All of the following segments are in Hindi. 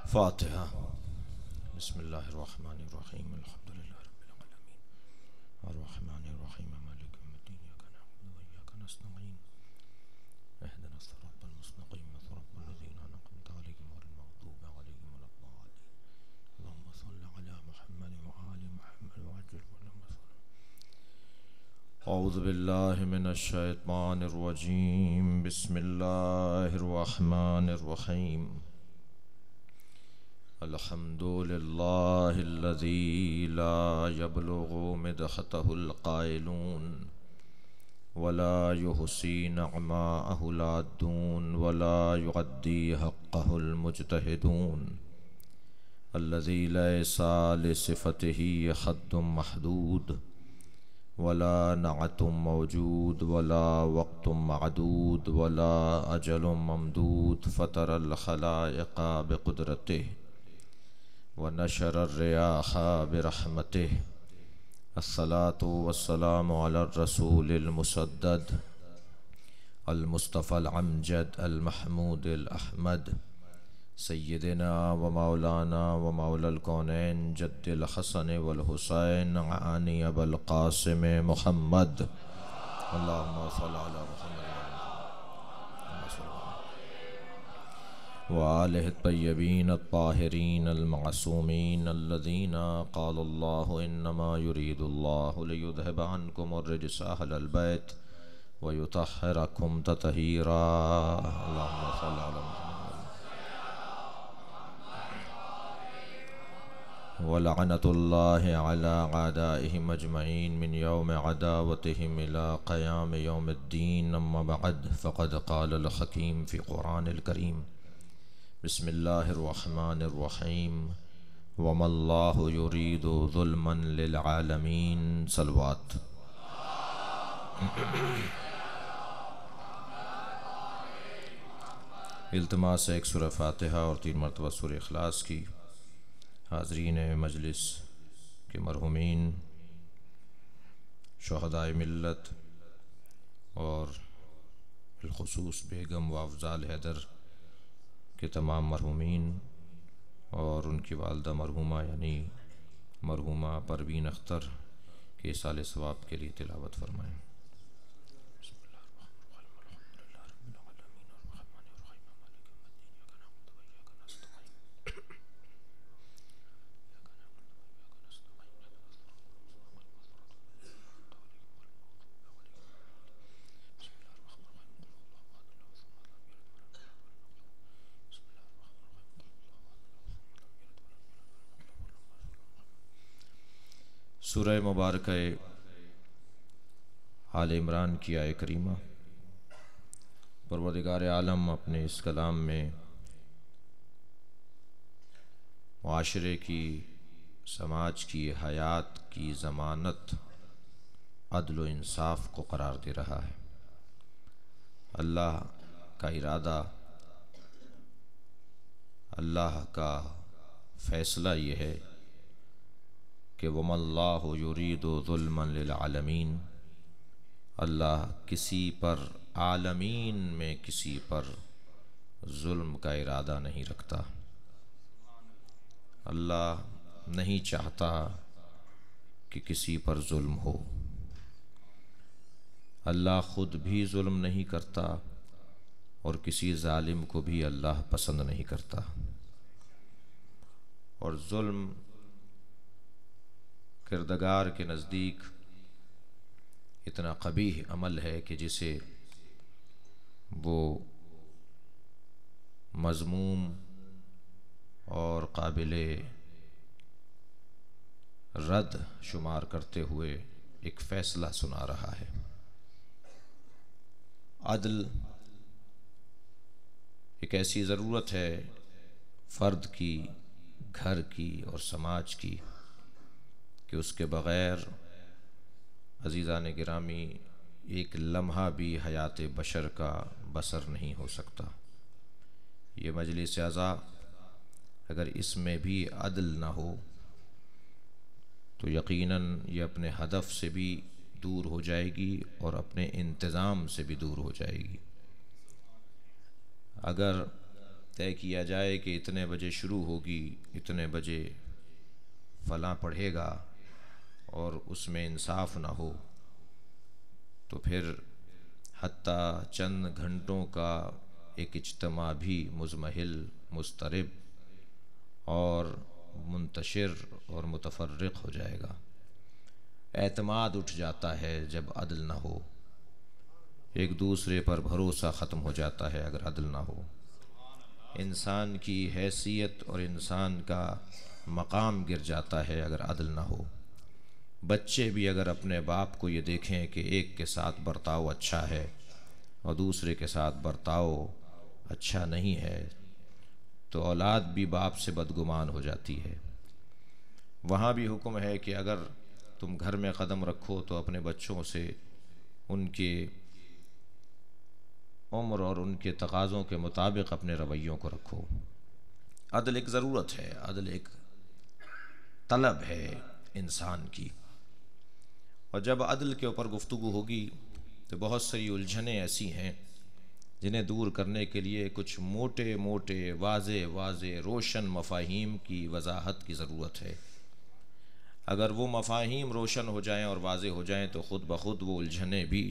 फातिहा। बिस्मिल्लाहिर्रहमानिर्रहीम अल्हम्दुलिल्लाहि रब्बिल आलमीन अर्रहमानिर्रहीम मालिकि यौमिद्दीन इय्याका नअबुदु व इय्याका नस्तईन इहदिनस सिरातल मुस्तक़ीम सिरातल लज़ीना अनअमता अलैहिम गैरिल मग़दूबि अलैहिम वलद्दाल्लीन अल्लाहुम्मा सल्लि अला मुहम्मद व आलि मुहम्मद व अज्जिल औज़ु बिल्लाहि मिनश शैतानिर रजीम बिस्मिल्लाहिर रहमानिर रहीम अल्हम्दुलिल्लाहिल्लज़ी ला यब्लुगु मिदहतहुल क़ाइलून वला युहसी नअमाअहुल आद्दून वला युअद्दी हक़्क़हुल मुज्तहिदून अल्लज़ी लैसा लिसिफ़तिही हद्दुम महदूद वला नअतुम मौजूद वला वक़्तुम मअदूद वला अजलुम ममदूद फ़तरल ख़लाइक़ा बिक़ुदरतिही व नशरर रियाहा बिरहमतिही अस्सलातु वस्सलामु अला रसूलिल मुसद्दद अल मुस्तफ़ल अमजद अल महमूदिल अहमद सय्यिदिना व मौलाना व मौलल कौनैन जद्दिल हसन वल हुसैन आनी अबुल क़ासिम मुहम्मद अल्लाहुम्मा सल्लि अला मुहम्मद व आलिहि तय्यबीन अत्ताहिरीन अल-मअसूमीन अल्लज़ीना क़ालल्लाहु इन्नमा युरीदुल्लाहु लियुज़हिबा अन्कुमुर रिज्सा अहलल बैत व युतह्हिरकुम तत्हीरा। अल्लाहुम्मा सल्लि अला व लअनतुल्लाहि अला अअदाइहिम अजमईन मिन यौमि अदावतिहिम इला क़याम यौमिद्दीन अम्मा बअद फ़क़द क़ालल हकीम फ़ी क़ुरआनिल करीम बिस्मिल्लाहिर्रहमानिर्रहीम वमल्लाहु युरीदु ज़ुल्मन लिल आलमीन। सलवात। इल्तिमास एक सूरह फातिहा और 3 मरतबा सूरह इखलास की। हाज़रीन मजलिस के मरहूमीन शुहदाए मिल्लत और बिलखुसूस बेगम व अफ़ज़ाल हैदर के तमाम मरहूमीन और उनकी वालदा मरहूमा यानी मरहूमा परवीन अख्तर के साले सवाब के लिए तिलावत फरमाएँ। सूरह मुबारक आल इमरान की आय करीमा। परवरदिगार आलम अपने इस कलाम में मुआशरे की, समाज की, हयात की ज़मानत अदल व इंसाफ को करार दे रहा है। अल्लाह का इरादा, अल्लाह का फ़ैसला ये है कि वमल्लाहु युरीदु ज़ुल्मन लिल आलमीन। अल्लाह किसी पर, आलमीन में किसी पर जुल्म का इरादा नहीं रखता। अल्लाह नहीं चाहता कि किसी पर जुल्म हो। अल्लाह ख़ुद भी जुल्म नहीं करता और किसी जालिम को भी अल्लाह पसंद नहीं करता। और जुल्म किरदगार के नज़दीक इतना क़बीह अमल है कि जिसे वो मज़मूम और काबिले रद्द शुमार करते हुए एक फ़ैसला सुना रहा है। अदल एक ऐसी ज़रूरत है फ़र्द की, घर की और समाज की कि उसके बग़ैर अज़ीज़ान गिरामी एक लम्हा भी हयात बशर का बसर नहीं हो सकता। ये मजलिस आज़ा अगर इसमें भी अदल ना हो तो यकीनन ये अपने हदफ से भी दूर हो जाएगी और अपने इंतज़ाम से भी दूर हो जाएगी। अगर तय किया जाए कि इतने बजे शुरू होगी, इतने बजे फलां पढ़ेगा, और उसमें इंसाफ ना हो, तो फिर हत्ता चंद घंटों का एक इज्तिमा भी मुज़महिल, मुस्तरिब और मुंतशिर और मुतफर्रिक हो जाएगा। एतमाद उठ जाता है जब अदल ना हो, एक दूसरे पर भरोसा ख़त्म हो जाता है अगर अदल ना हो। इंसान की हैसियत और इंसान का मकाम गिर जाता है अगर अदल ना हो। बच्चे भी अगर अपने बाप को ये देखें कि एक के साथ बर्ताव अच्छा है और दूसरे के साथ बर्ताव अच्छा नहीं है, तो औलाद भी बाप से बदगुमान हो जाती है। वहाँ भी हुक्म है कि अगर तुम घर में कदम रखो तो अपने बच्चों से उनके उम्र और उनके तकाज़ों के मुताबिक अपने रवैयों को रखो। अदल एक ज़रूरत है, अदल एक तलब है इंसान की। और जब अदल के ऊपर गुफ्तगू होगी तो बहुत सारी उलझनें ऐसी हैं जिन्हें दूर करने के लिए कुछ मोटे मोटे वाज़े वाज़े रोशन मफ़ाहीम की वजाहत की ज़रूरत है। अगर वो मफ़ाहीम रोशन हो जाएं और वाज़े हो जाएं तो ख़ुद ब खुद वो उलझनें भी,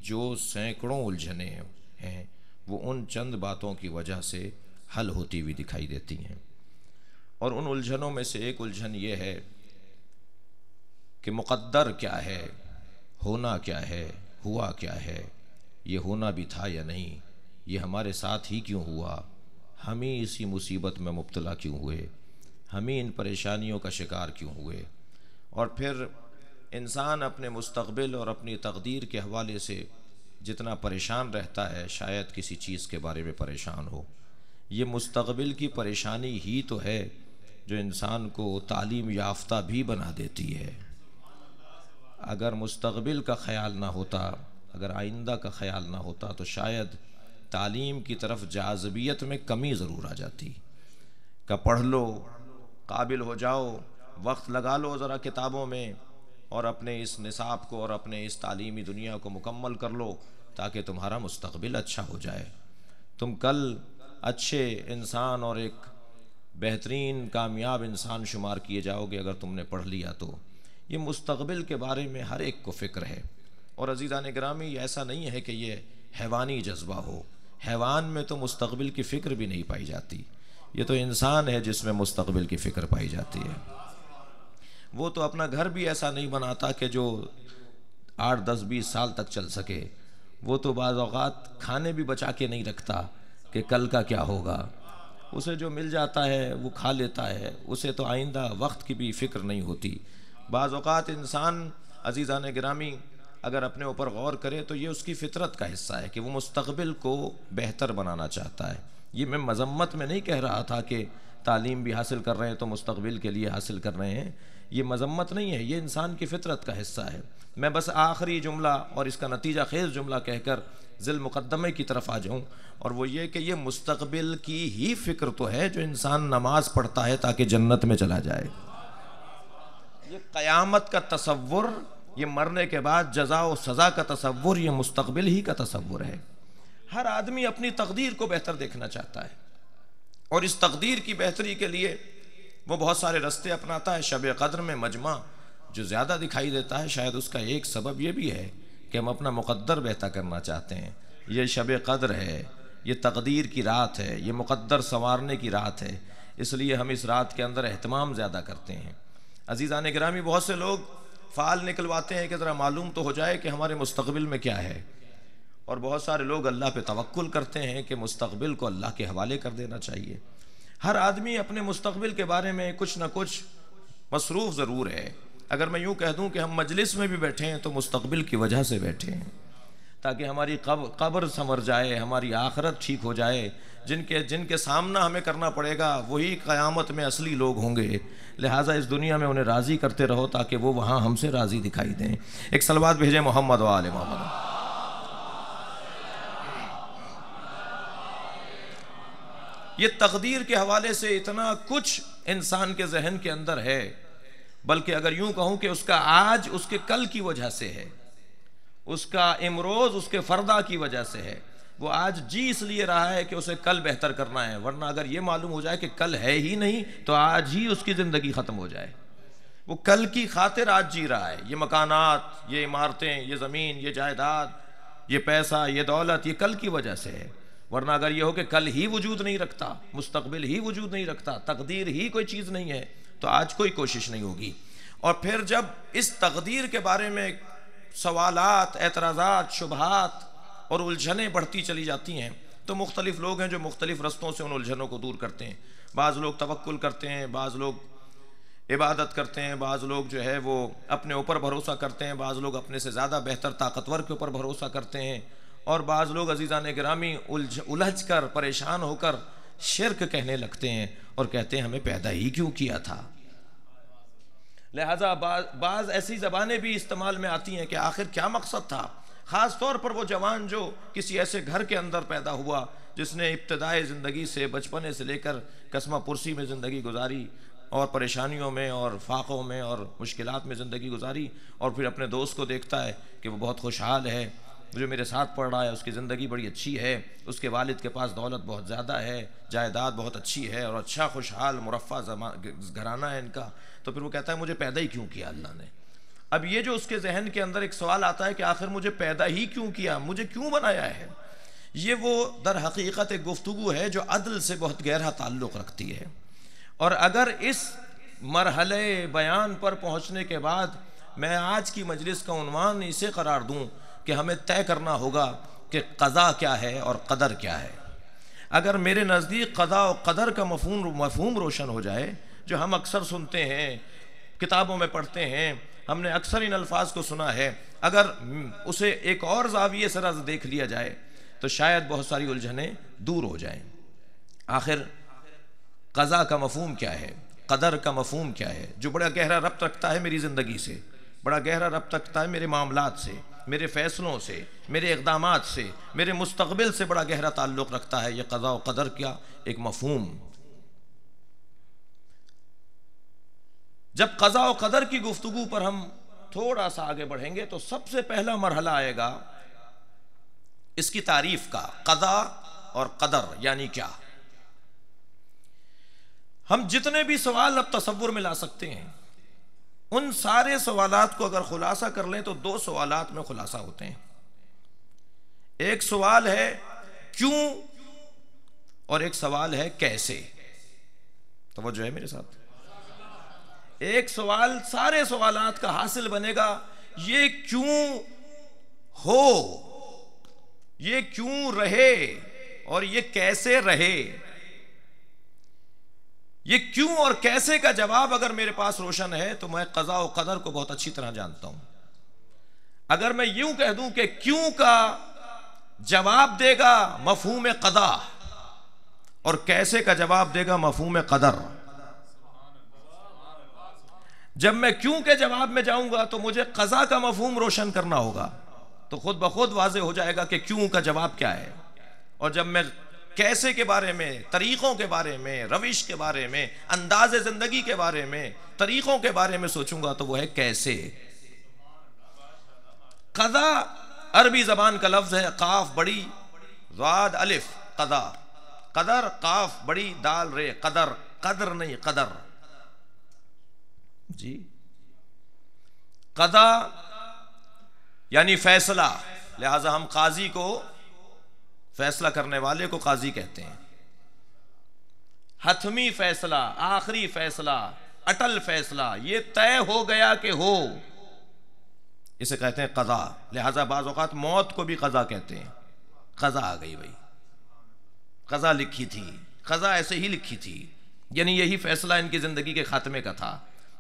जो सैकड़ों उलझनें हैं, वो उन चंद बातों की वजह से हल होती हुई दिखाई देती हैं। और उन उलझनों में से एक उलझन ये है कि मुक़द्दर क्या है, होना क्या है, हुआ क्या है, ये होना भी था या नहीं, ये हमारे साथ ही क्यों हुआ, हम ही इसी मुसीबत में मुब्तला क्यों हुए, हम ही इन परेशानियों का शिकार क्यों हुए। और फिर इंसान अपने मुस्तक़बिल और अपनी तकदीर के हवाले से जितना परेशान रहता है, शायद किसी चीज़ के बारे में परेशान हो। ये मुस्तक़बिल की परेशानी ही तो है जो इंसान को तालीम याफ्ता भी बना देती है। अगर मुस्तक़बिल का ख़याल ना होता, अगर आइंदा का ख़याल ना होता, तो शायद तालीम की तरफ जाज़बियत में कमी ज़रूर आ जाती। का पढ़ लो, काबिल हो जाओ, वक्त लगा लो ज़रा किताबों में और अपने इस निसाब को और अपने इस तालीमी दुनिया को मुकम्मल कर लो ताकि तुम्हारा मुस्तक़बिल अच्छा हो जाए। तुम कल अच्छे इंसान और एक बेहतरीन कामयाब इंसान शुमार किए जाओगे अगर तुमने पढ़ लिया तो। ये मुस्तक़बिल के बारे में हर एक को फ़िक्र है। और अज़ीज़ान गिरामी, ऐसा नहीं है कि ये हैवानी जज्बा हो। हैवान में तो मुस्तक़बिल की फ़िक्र भी नहीं पाई जाती, ये तो इंसान है जिसमें मुस्तक़बिल की फ़िक्र पाई जाती है। वो तो अपना घर भी ऐसा नहीं बनाता कि जो 8, 10, 20 साल तक चल सके। वो तो बाज़ औक़ात खाने भी बचा के नहीं रखता कि कल का क्या होगा। उसे जो मिल जाता है वो खा लेता है, उसे तो आइंदा वक्त की भी फ़िक्र नहीं होती। बाज़ औक़ात इंसान, अज़ीज़ान गिरामी, अगर अपने ऊपर गौर करे तो ये उसकी फ़ितरत का हिस्सा है कि वो मुस्तक़बिल को बेहतर बनाना चाहता है। ये मैं मज़म्मत में नहीं कह रहा था कि तालीम भी हासिल कर रहे हैं तो मुस्तक़बिल के लिए हासिल कर रहे हैं, ये मज़म्मत नहीं है, ये इंसान की फ़ितरत का हिस्सा है। मैं बस आखिरी जुमला और इसका नतीजा खेज़ जुमला कहकर ज़िल मुक़द्दमे की तरफ आ जाऊँ, और वो ये कि ये मुस्तक़बिल की ही फ़िक्र तो है जो इंसान नमाज़ पढ़ता है ताकि जन्नत में चला जाए। ये क़यामत का तसव्वुर, ये मरने के बाद जज़ा व सज़ा का तसव्वुर, ये मुस्तक़बिल ही का तसव्वुर है। हर आदमी अपनी तकदीर को बेहतर देखना चाहता है और इस तकदीर की बेहतरी के लिए वो बहुत सारे रास्ते अपनाता है। शब क़द्र में मजमा जो ज़्यादा दिखाई देता है, शायद उसका एक सबब ये भी है कि हम अपना मुक़द्दर बेहतर करना चाहते हैं। ये शब क़द्र है, ये तकदीर की रात है, ये मुक़द्दर संवारने की रात है, इसलिए हम इस रात के अंदर एहतमाम ज़्यादा करते हैं। अज़ीज़ान गिरामी, बहुत से लोग फ़ाल निकलवाते हैं कि ज़रा मालूम तो हो जाए कि हमारे मुस्तक़बिल में क्या है, और बहुत सारे लोग अल्लाह पे तवक्कुल करते हैं कि मुस्तक़बिल को अल्लाह के हवाले कर देना चाहिए। हर आदमी अपने मुस्तक़बिल के बारे में कुछ ना कुछ मसरूफ़ ज़रूर है। अगर मैं यूँ कह दूँ कि हम मजलिस में भी बैठे हैं तो मुस्तक़बिल की वजह से बैठे हैं ताकि हमारी कब्र संवर जाए, हमारी आखिरत ठीक हो जाए। जिनके सामना हमें करना पड़ेगा वही क़यामत में असली लोग होंगे। लिहाजा इस दुनिया में उन्हें राज़ी करते रहो ताकि वो वहाँ हमसे राज़ी दिखाई दें। एक सलवात भेजें मोहम्मद व आले मोहम्मद। ये तकदीर के हवाले से इतना कुछ इंसान के जहन के अंदर है, बल्कि अगर यूं कहूं कि उसका आज उसके कल की वजह से है, उसका इमरोज़ उसके फ़र्दा की वजह से है। वो आज जी इसलिए रहा है कि उसे कल बेहतर करना है, वरना अगर ये मालूम हो जाए कि कल है ही नहीं तो आज ही उसकी ज़िंदगी ख़त्म हो जाए। वो कल की खातिर आज जी रहा है। ये मकानात, ये इमारतें, ये ज़मीन, ये जायदाद, ये पैसा, ये दौलत, ये कल की वजह से है। वरना अगर ये हो कि कल ही वजूद नहीं रखता, मुस्तकबिल ही वजूद नहीं रखता, तकदीर ही कोई चीज़ नहीं है, तो आज कोई कोशिश नहीं होगी। और फिर जब इस तकदीर के बारे में सवालात, एतराज़ात, शुबहात और उलझनें बढ़ती चली जाती हैं तो मुख्तलिफ लोग हैं जो मुख्तलिफ रस्तों से उन उलझनों को दूर करते हैं। बाज़ लोग तवक्कुल करते हैं, बाज़ लोग इबादत करते हैं, बाज़ लोग जो है वो अपने ऊपर भरोसा करते हैं, बाज़ लोग अपने से ज़्यादा बेहतर ताकतवर के ऊपर भरोसा करते हैं, और बाज़ लोग अज़ीज़ान गिरामी उलझ कर परेशान होकर शिर्क कहने लगते हैं और कहते हैं हमें पैदा ही क्यों किया था। लिहाजा बाज़ ऐसी ज़बानें भी इस्तेमाल में आती हैं कि आखिर क्या मकसद था। ख़ास तौर पर वो जवान जो किसी ऐसे घर के अंदर पैदा हुआ जिसने इब्तदाई ज़िंदगी से, बचपने से लेकर कसमा पुरसी में ज़िंदगी गुजारी और परेशानियों में और फाक़ों में और मुश्किलात में ज़िंदगी गुजारी, और फिर अपने दोस्त को देखता है कि वो बहुत खुशहाल है, जो मेरे साथ पढ़ रहा है उसकी ज़िंदगी बड़ी अच्छी है, उसके वालिद के पास दौलत बहुत ज़्यादा है, जायदाद बहुत अच्छी है और अच्छा खुशहाल मुरफ़्फ़ा घराना है इनका, तो फिर वो कहता है मुझे पैदा ही क्यों किया अल्लाह ने। अब ये जो उसके जहन के अंदर एक सवाल आता है कि आखिर मुझे पैदा ही क्यों किया, मुझे क्यों बनाया है, ये वो दर हकीकत एक गुफ्तगू है जो अदल से बहुत गहरा ताल्लुक़ रखती है। और अगर इस मरहले बयान पर पहुँचने के बाद मैं आज की मजलिस का उन्वान इसे करार दूँ कि हमें तय करना होगा कि क़ज़ा क्या है और क़दर क्या है। अगर मेरे नज़दीक क़ज़ा और क़दर का मफ़हूम रोशन हो जाए, जो हम अक्सर सुनते हैं, किताबों में पढ़ते हैं, हमने अक्सर इन अल्फाज को सुना है, अगर उसे एक और ज़ाविये से देख लिया जाए तो शायद बहुत सारी उलझनें दूर हो जाएं। आखिर क़ज़ा का मफ़हूम क्या है, क़दर का मफ़हूम क्या है, जो बड़ा गहरा रब्त रखता है मेरी ज़िंदगी से, बड़ा गहरा रब्त रखता है मेरे मामलात से, मेरे फ़ैसलों से, मेरे इक़दामात से, मेरे मुस्तक़बिल से बड़ा गहरा ताल्लुक़ रखता है ये क़ज़ा और क़दर क्या एक मफ़हूम। जब क़ज़ा और क़दर की गुफ्तगू पर हम थोड़ा सा आगे बढ़ेंगे तो सबसे पहला मरहला आएगा इसकी तारीफ़ का। क़ज़ा और क़दर यानी क्या। हम जितने भी सवाल अब तसव्वुर में ला सकते हैं उन सारे सवालात को अगर खुलासा कर लें तो दो सवालात में खुलासा होते हैं। एक सवाल है क्यों और एक सवाल है कैसे। तो जो है मेरे साथ, एक सवाल सारे सवालात का हासिल बनेगा, ये क्यों हो, ये क्यों रहे और ये कैसे रहे। ये क्यों और कैसे का जवाब अगर मेरे पास रोशन है तो मैं क़ज़ा और क़दर को बहुत अच्छी तरह जानता हूं। अगर मैं यूं कह दूं कि क्यों का जवाब देगा मफ़हूम क़ज़ा और कैसे का जवाब देगा मफ़हूम क़दर, जब मैं क्यों के जवाब में जाऊंगा तो मुझे क़ज़ा का मफ़हूम रोशन करना होगा, तो खुद ब खुद वाज़े हो जाएगा कि क्यों का जवाब क्या है। और जब मैं कैसे के बारे में, तरीक़ों के बारे में, रविश के बारे में, अंदाज़ ज़िंदगी के बारे में, तरीक़ों के बारे में सोचूंगा तो वो है कैसे। क़ज़ा अरबी ज़बान का लफ्ज़ है, क़ाफ बड़ी ज़ाद अलिफ क़ज़ा, क़दर क़ाफ बड़ी दाल रे क़दर, क़दर नहीं क़दर जी। क़ज़ा यानी फैसला, लिहाजा हम काजी को, फैसला करने वाले को काजी कहते हैं। हतमी फैसला, आखिरी फैसला, अटल फैसला, ये तय हो गया कि हो, इसे कहते हैं क़ज़ा। लिहाजा बाज़ औक़ात मौत को भी क़ज़ा कहते हैं। क़ज़ा आ गई भाई, क़ज़ा लिखी थी, क़ज़ा ऐसे ही लिखी थी, यानी यही फैसला इनकी ज़िंदगी के खात्मे का था,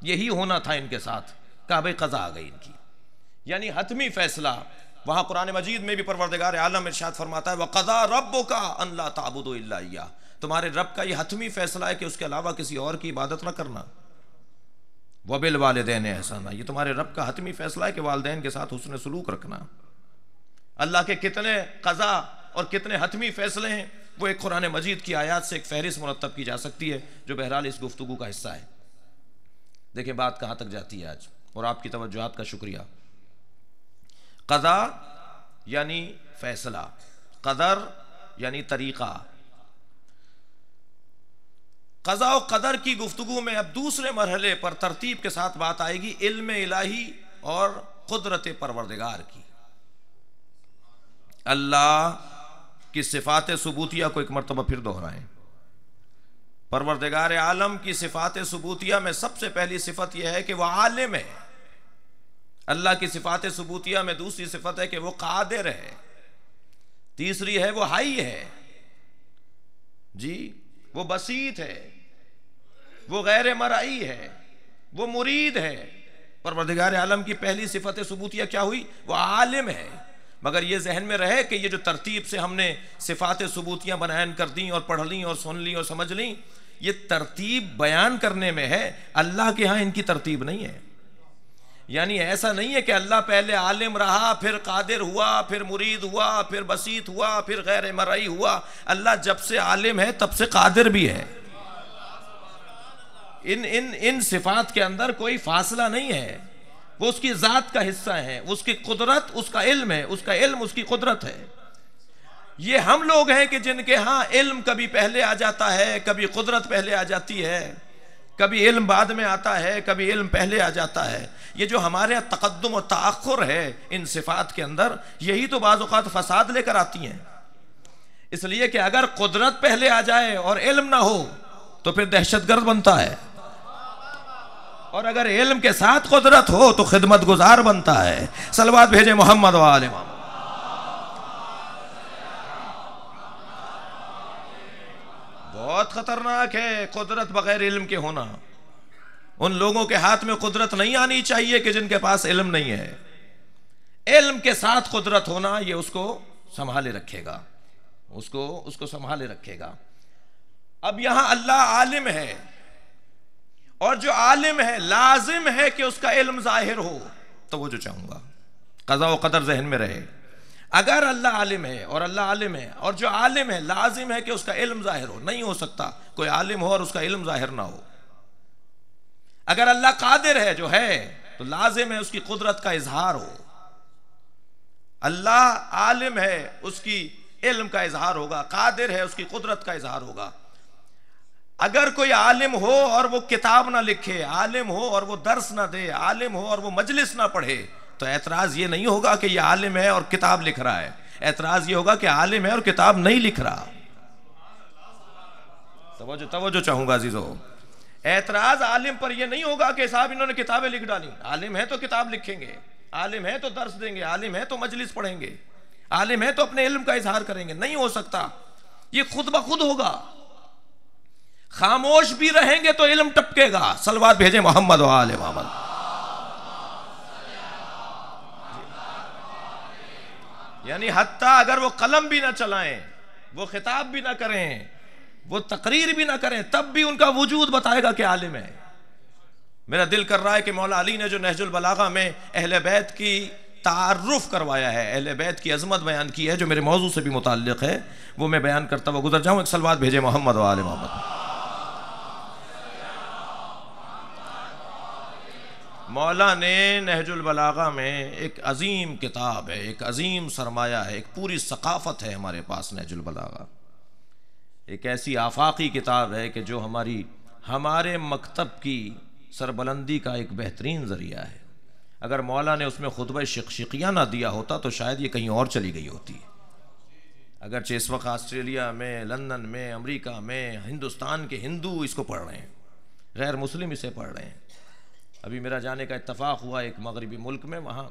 यही होना था इनके साथ, कहा भाई क़ज़ा आ गई इनकी, यानी हतमी फैसला। वहाँ कुरान मजीद में भी परवरदिगार आलम इरशाद फरमाता है वक़ज़ा रब्बुका अल्ला ताबुदू इल्ला इय्याह, तुम्हारे रब का ये हतमी फैसला है कि उसके अलावा किसी और की इबादत न करना। वबिल वालिदैन एहसाना, ये तुम्हारे रब का हतमी फैसला है कि वालिदैन के साथ हुस्न सलूक रखना। अल्लाह के कितने क़ज़ा और कितने हतमी फैसले हैं वो एक कुरान मजीद की आयात से एक फहरिस्त मुरत्तब की जा सकती है, जो बहरहाल इस गुफ्तगू का हिस्सा है। देखें बात कहाँ तक जाती है आज, और आपकी तवज्जुहात का शुक्रिया। क़ज़ा यानी फैसला, कदर यानी तरीका। क़ज़ा और क़दर की गुफ्तगू में अब दूसरे मरहले पर तरतीब के साथ बात आएगी इल्म इलाही और कुदरत परवरदिगार की। अल्लाह की सिफ़ात सुबूतिया को एक मरतबा फिर दोहराएं। परवरदिगार आलम की सिफ़ात सुबूतिया में सबसे पहली सिफत यह है कि वह आलिम है। अल्लाह की सिफ़ात सुबूतिया में दूसरी सिफत है कि वो कादिर है, तीसरी है वो हाई है जी, वो बसीत है, वो गैर मरई है, वो मुरीद है। परवरदिगार आलम की पहली सिफत सुबूतिया क्या हुई? वो आलिम है। मगर ये जहन में रहे कि ये जो तरतीब से हमने सिफात सुबूतियाँ बयान कर दी और पढ़ ली और सुन ली और समझ ली, ये तरतीब बयान करने में है, अल्लाह के यहाँ इनकी तरतीब नहीं है। यानी ऐसा नहीं है कि अल्लाह पहले आलिम रहा, फिर कादिर हुआ, फिर मुरीद हुआ, फिर बसीत हुआ, फिर गैर मरई हुआ। अल्लाह जब से आलिम है तब से कादिर भी है। इन सिफात के अंदर कोई फासला नहीं है, वो उसकी ज़ात का हिस्सा है। उसकी कुदरत उसका इल्म है, उसका इल्म उसकी कुदरत है। ये हम लोग हैं कि जिनके यहाँ इल्म कभी पहले आ जाता है, कभी कुदरत पहले आ जाती है, कभी इल्म बाद में आता है, कभी इल्म पहले आ जाता है। ये जो हमारे यहाँ तक़द्दुम और ताख़ुर है इन सिफात के अंदर, यही तो बाज़ औक़ात फ़साद लेकर आती हैं। इसलिए कि अगर कुदरत पहले आ जाए और इल्म ना हो तो फिर दहशतगर्द बनता है, और अगर इल्म के साथ कुदरत हो तो खिदमत गुजार बनता है। सलवात भेजे मोहम्मद व आले मोहम्मद। बहुत खतरनाक है कुदरत बगैर इल्म के होना। उन लोगों के हाथ में कुदरत नहीं आनी चाहिए कि जिनके पास इल्म नहीं है। इल्म के साथ कुदरत होना ये उसको संभाले रखेगा, उसको संभाले रखेगा। अब यहां अल्लाह आलिम है, और जो आलिम है लाजिम है कि उसका इल्म जाहिर हो। तो वो जो चाहूंगा क़ज़ा व क़दर जहन में रहे। अगर अल्लाह आलिम है और अल्लाह आलिम है और जो आलिम है लाजिम है कि उसका इल्म जाहिर हो। नहीं हो सकता कोई आलिम हो और उसका इल्म जाहिर ना हो। अगर अल्लाह कादिर है जो है तो लाजिम है उसकी कुदरत का इजहार हो। अल्लाह आलिम है, उसकी इल्म का इजहार होगा, कादिर है, उसकी कुदरत का इजहार होगा। अगर कोई आलिम हो और वो किताब ना लिखे, आलिम हो और वो दर्स ना दे, आलिम हो और वो मजलिस ना पढ़े, तो एतराज ये नहीं होगा कि ये आलिम है और किताब लिख रहा है। एतराज ये होगा कि आलिम है और किताब नहीं लिख रहा। तवज्जो चाहूंगा अजीजों। एतराज आलिम पर यह नहीं होगा कि साहब इन्होंने किताबें लिख डाली। आलिम है तो किताब लिखेंगे, आलिम है तो दर्स देंगे, आलिम है तो मजलिस पढ़ेंगे, आलिम है तो अपने इल्म का इजहार करेंगे। नहीं हो सकता, ये खुद ब खुद होगा। खामोश भी रहेंगे तो इल्म टपकेगा। सलवात भेजे मोहम्मद व आले मोहम्मद। यानी हत्ता अगर वो कलम भी ना चलाएं, वो खिताब भी ना करें, वो तकरीर भी ना करें, तब भी उनका वजूद बताएगा कि आलिम है। मेरा दिल कर रहा है कि मौला अली ने जो नहजुल बलागा में अहले बैत की तारुफ करवाया है, अहले बैत की अजमत बयान की है, जो मेरे मौजू से भी मुताल्लिक है, वो मैं बयान करता हुआ गुजर जाऊं। एक सलवात भेजे मोहम्मद व आले मोहम्मद। मौला ने नहजुल बलागा में एक अजीम किताब है, एक अजीम सरमाया है, एक पूरी सकाफत है हमारे पास। नहजुल बलागा एक ऐसी आफाकी किताब है कि जो हमारे मकतब की सरबलंदी का एक बेहतरीन ज़रिया है। अगर मौला ने उसमें खुतबा शिक़शिक़िया ना दिया होता तो शायद ये कहीं और चली गई होती। अगरचे इस वक्त ऑस्ट्रेलिया में, लंदन में, अमेरिका में हिंदुस्तान के हिंदू इसको पढ़ रहे हैं, गैर मुस्लिम इसे पढ़ रहे हैं। अभी मेरा जाने का इत्तफ़ाक़ हुआ एक मगरबी मुल्क में, वहाँ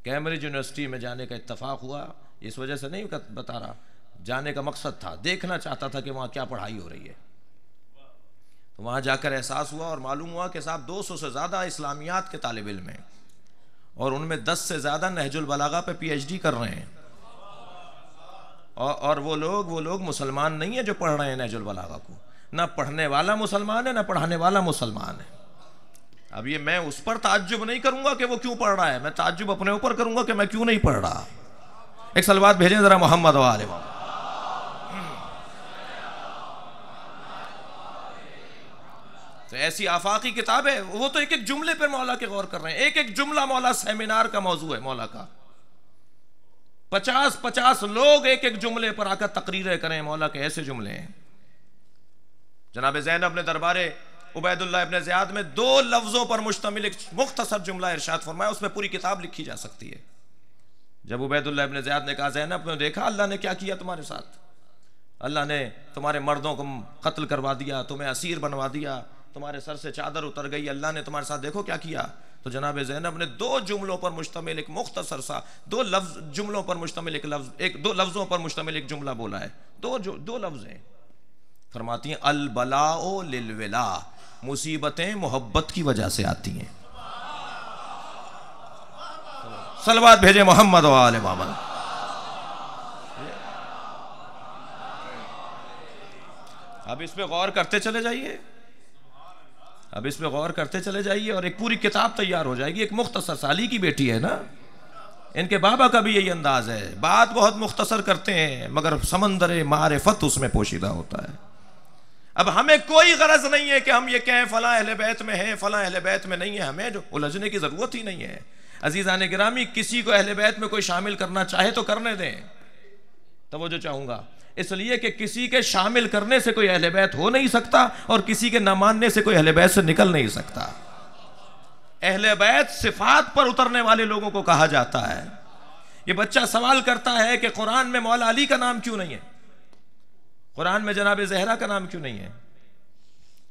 कैम्ब्रिज यूनिवर्सिटी में जाने का इत्तफ़ाक़ हुआ। इस वजह से नहीं बता रहा, जाने का मकसद था, देखना चाहता था कि वहाँ क्या पढ़ाई हो रही है। तो वहाँ जाकर एहसास हुआ और मालूम हुआ कि साहब 200 से ज़्यादा इस्लामियात के तालिब इल्म हैं और उनमें 10 से ज़्यादा नहजुल बलागा पे PhD कर रहे हैं। और वो लोग मुसलमान नहीं है जो पढ़ रहे हैं नहजुल बलागा को। ना पढ़ने वाला मुसलमान है, ना पढ़ाने वाला मुसलमान है। अब ये मैं उस पर ताज्जुब नहीं करूंगा कि वो क्यों पढ़ रहा है, मैं ताज्जुब अपने ऊपर करूंगा कि मैं क्यों नहीं पढ़ रहा। एक सलवात भेजें जरा मोहम्मद व आले मोहम्मद। तो ऐसी आफाकी किताब है, वो तो एक एक जुमले पर मौला के गौर कर रहे हैं। एक एक जुमला मौला सेमिनार का मौजू है मौला का। 50-50 लोग एक एक जुमले पर आकर तकरीरें करें, मौला के ऐसे जुमले हैं। जनाब ज़ैनब ने दरबारे उबैदुल्लाह इब्न ज़ियाद में 2 लफ्जों पर मुश्तमिल एक मुख्तसर जुमला इरशाद फरमाया, उसमें पूरी किताब लिखी जा सकती है। जब उबैदुल्लाह इब्न ज़ियाद ने कहा, ज़ैनब ने देखा अल्लाह ने क्या किया तुम्हारे साथ, अल्लाह ने तुम्हारे मर्दों को कत्ल करवा दिया, तुम्हें असीर बनवा दिया, तुम्हारे सर से चादर उतर गई, अल्लाह ने तुम्हारे साथ देखो क्या किया। तो जनाब ज़ैनब ने 2 जुमलों पर मुश्तमिल एक मुख्तसर सा 2 जुमलों पर मुश्तमिल एक 2 लफ्जों पर मुश्तमिल एक जुमला बोला है। 2 लफ्ज हैं। फरमाती हैं अल बलाओ लिल विला, मुसीबतें मोहब्बत की वजह से आती हैं। सलवात भेजे मोहम्मद व आले मोहम्मद। अब इस पे गौर करते चले जाइए, अब इस पे गौर करते चले जाइए और एक पूरी किताब तैयार हो जाएगी। एक मुख्तसर साली की बेटी है ना, इनके बाबा का भी यही अंदाज है, बात बहुत मुख्तसर करते हैं मगर समंदर मारिफत उसमें पोशीदा होता है। अब हमें कोई गरज नहीं है कि हम ये कहें फलां अहले बैत में है, फलां अहले बैत में नहीं है, हमें जो उलझने की जरूरत ही नहीं है। अजीज़ान गिरामी, किसी को अहले बैत में कोई शामिल करना चाहे तो करने दें, तवज्जो चाहूंगा, इसलिए कि किसी के शामिल करने से कोई अहले बैत हो नहीं सकता और किसी के न मानने से कोई अहले बैत से निकल नहीं सकता। अहले बैत सिफात पर उतरने वाले लोगों को कहा जाता है। ये बच्चा सवाल करता है कि कुरान में मौला अली का नाम क्यों नहीं है, कुरान में जनाब ज़हरा का नाम क्यों नहीं है,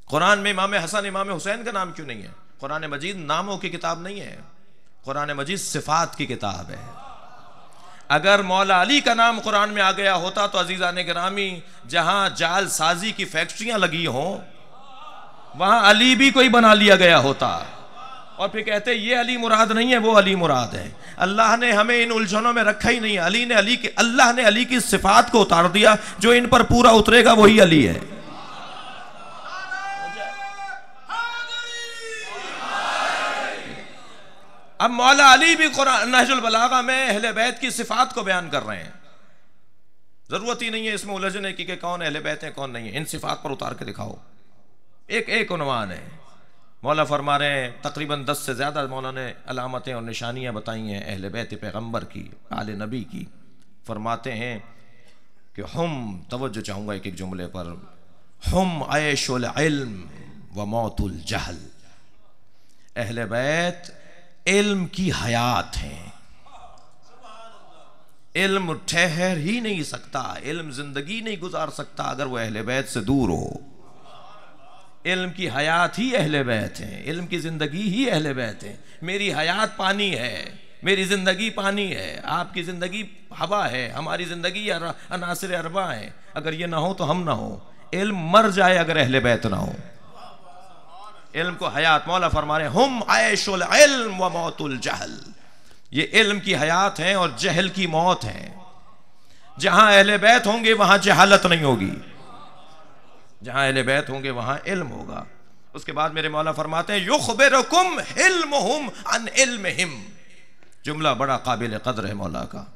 कुरान में इमाम हसन इमाम हुसैन का नाम क्यों नहीं है। कुरान मजीद नामों की किताब नहीं है, कुरान मजीद सिफात की किताब है। अगर मौला अली का नाम कुरान में आ गया होता तो अजीज़ान गिरामी, जहां जाल साजी की फैक्ट्रियां लगी हों वहां अली भी कोई बना लिया गया होता और फिर कहते ये अली मुराद नहीं है, वो अली मुराद है। अल्लाह ने हमें इन उलझनों में रखा ही नहीं। अल्लाह ने अली की सिफात को उतार दिया, जो इन पर पूरा उतरेगा वही अली है। अब मौला अली भी कुरान नहजुल बलागा में अहले बैत की सिफात को बयान कर रहे हैं। जरूरत ही नहीं है इसमें उलझने की कि कौन अहले बैत है कौन नहीं है, इन सिफात पर उतार के दिखाओ। एक उन्वान है। मौला फरमा रहे हैं तकरीबन 10 से ज़्यादा मौला ने अलामतें और निशानियां बताई हैं अहले बैत पैगम्बर की, आले नबी की। फरमाते हैं कि हम, तवज्जो चाहूँगा एक एक जुमले पर, हम ऐशुल इल्म व मौतुल जहल। अहले बैत इल्म की हयात है। इल्म ठहर ही नहीं सकता, इल्म जिंदगी नहीं गुजार सकता अगर वो अहले बैत से दूर हो। इल्म की हयात ही अहले बैत है, इल्म की जिंदगी ही अहले बैत है। मेरी हयात पानी है, मेरी जिंदगी पानी है, आपकी जिंदगी हवा है, हमारी जिंदगी अनासिर अरबा है। अगर ये ना हो तो हम ना हो। इल्म मर जाए अगर अहले बैत ना हो। इल्म को हयात, मौला फरमा रहे हम ऐशुल इल्म व मौतुल जहल। ये इल्म की हयात है और जहल की मौत है। जहां अहले बैत होंगे वहां जहालत नहीं होगी, जहां अहले बैत होंगे वहां इल्म होगा। उसके बाद मेरे मौला फरमाते हैं युखबिरुकुम इल्मुहुम अन इल्मिहिम। जुमला बड़ा काबिल कद्र है मौला का।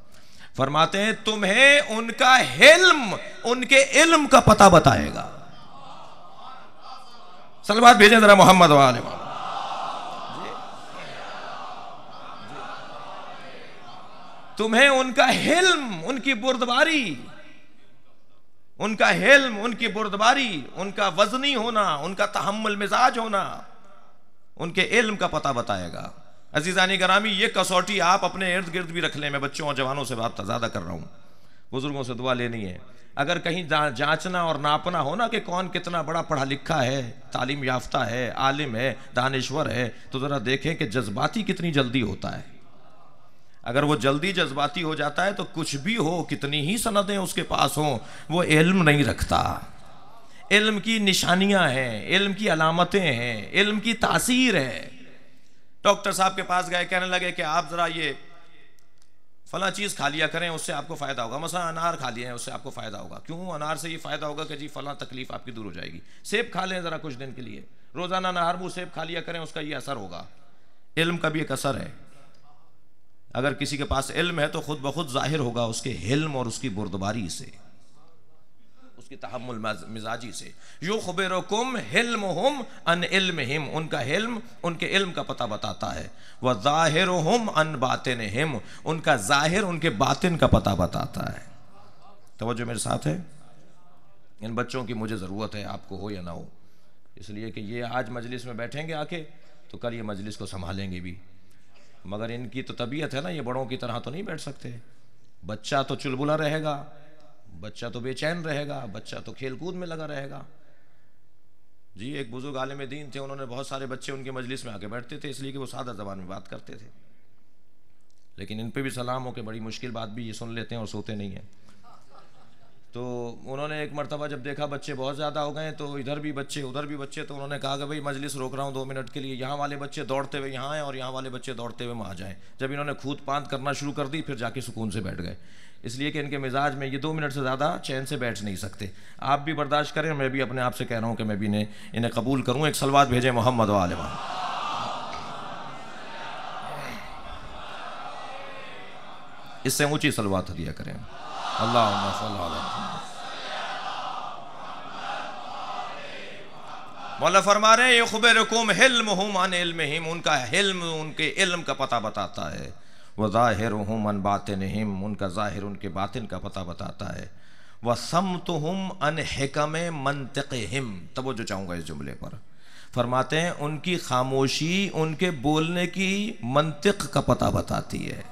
फरमाते हैं तुम्हें उनका इल्म, उनके इल्म का पता बताएगा। सलवात भेजें जरा मोहम्मद वाले। तुम्हें उनका हिल्म, उनकी बुर्दबारी, उनका हिल्म, उनकी बुर्दबारी, उनका वजनी होना, उनका तहम्मुल मिजाज होना, उनके इल्म का पता बताएगा। अजीज़ानी गरामी, ये कसौटी आप अपने इर्द गिर्द भी रख लें। मैं बच्चों और जवानों से बात ज़्यादा कर रहा हूँ, बुजुर्गों से दुआ लेनी है। अगर कहीं जांचना और नापना हो ना कि कौन कितना बड़ा पढ़ा लिखा है, तालीम याफ्ता है, आलिम है, दानिश्वर है, तो ज़रा देखें कि जज्बाती कितनी जल्दी होता है। अगर वो जल्दी जज्बाती हो जाता है तो कुछ भी हो, कितनी ही सनदें उसके पास हों, वो इल्म नहीं रखता। इल्म की निशानियां हैं, इल्म की अलामतें हैं, इल्म की तासीर है। डॉक्टर साहब के पास गए, कहने लगे कि आप ज़रा ये फला चीज़ खा लिया करें, उससे आपको फ़ायदा होगा। मसला अनार खा लिया है, उससे आपको फ़ायदा होगा। क्यों? अनार से ये फ़ायदा होगा कि जी फला तकलीफ़ आपकी दूर हो जाएगी। सेब खा लें ज़रा कुछ दिन के लिए, रोज़ाना नहारबू सेब खा लिया करें, उसका ये असर होगा। इल्म का भी एक असर है। अगर किसी के पास इल्म है तो खुद ब खुद जाहिर होगा उसके हिल्म और उसकी बुर्दबारी से, उसकी तहम्मुल मिजाजी से। युखबिरुकुम हिल्मुहुम अन इल्मिहिम, उनका हिल्म उनके इल्म का पता बताता है। व ज़ाहिरुहुम अन बातिनहिम, उनका ज़ाहिर उनके बातिन का पता बताता है। तवज्जो मेरे साथ है। इन बच्चों की मुझे ज़रूरत है, आपको हो या ना हो, इसलिए कि ये आज मजलिस में बैठेंगे आके तो कल ये मजलिस को संभालेंगे भी, मगर इनकी तो तबीयत है ना, ये बड़ों की तरह तो नहीं बैठ सकते। बच्चा तो चुलबुला रहेगा, बच्चा तो बेचैन रहेगा, बच्चा तो खेल कूद में लगा रहेगा। जी एक बुजुर्ग आलिम दीन थे, उन्होंने बहुत सारे बच्चे उनके मजलिस में आके बैठते थे, इसलिए कि वो सादा ज़बान में बात करते थे। लेकिन इन पे भी सलाम हो के बड़ी मुश्किल बात भी ये सुन लेते हैं और सोते नहीं हैं। तो उन्होंने एक मरतबा जब देखा बच्चे बहुत ज़्यादा हो गए, तो इधर भी बच्चे उधर भी बच्चे, तो उन्होंने कहा कि भाई मजलिस रोक रहा हूँ 2 मिनट के लिए, यहाँ वाले बच्चे दौड़ते हुए यहाँ आएँ और यहाँ वाले बच्चे दौड़ते हुए वहाँ जाएँ। जब इन्होंने खूद पांत करना शुरू कर दी, फिर जाके सुकून से बैठ गए, इसलिए कि इनके मिजाज में ये 2 मिनट से ज़्यादा चैन से बैठ नहीं सकते। आप भी बर्दाश्त करें, मैं भी अपने आप से कह रहा हूँ कि मैं भी इन्हें कबूल करूँ। एक सलवात भेजें मोहम्मद वाले वहाँ, इससे ऊँची सलवात दिया करें। अल्लाहुम्मा सल्ली अला मौला फरमा रहे हैं युखबिरुकुम हिल्मुहुम अन इल्मिहिम, उनका हिल्म उनके इल्म का पता बताता है। व ज़ाहिरुहुम अन बातिनहिम, उनका ज़ाहिर उनके बातिन का पता बताता है। व समतुहुम अन हिकम मंतिक़िहिम, तवज्जो चाहूँगा इस जुमले पर। फरमाते हैं उनकी खामोशी उनके बोलने की मंतिक़ का पता बताती है,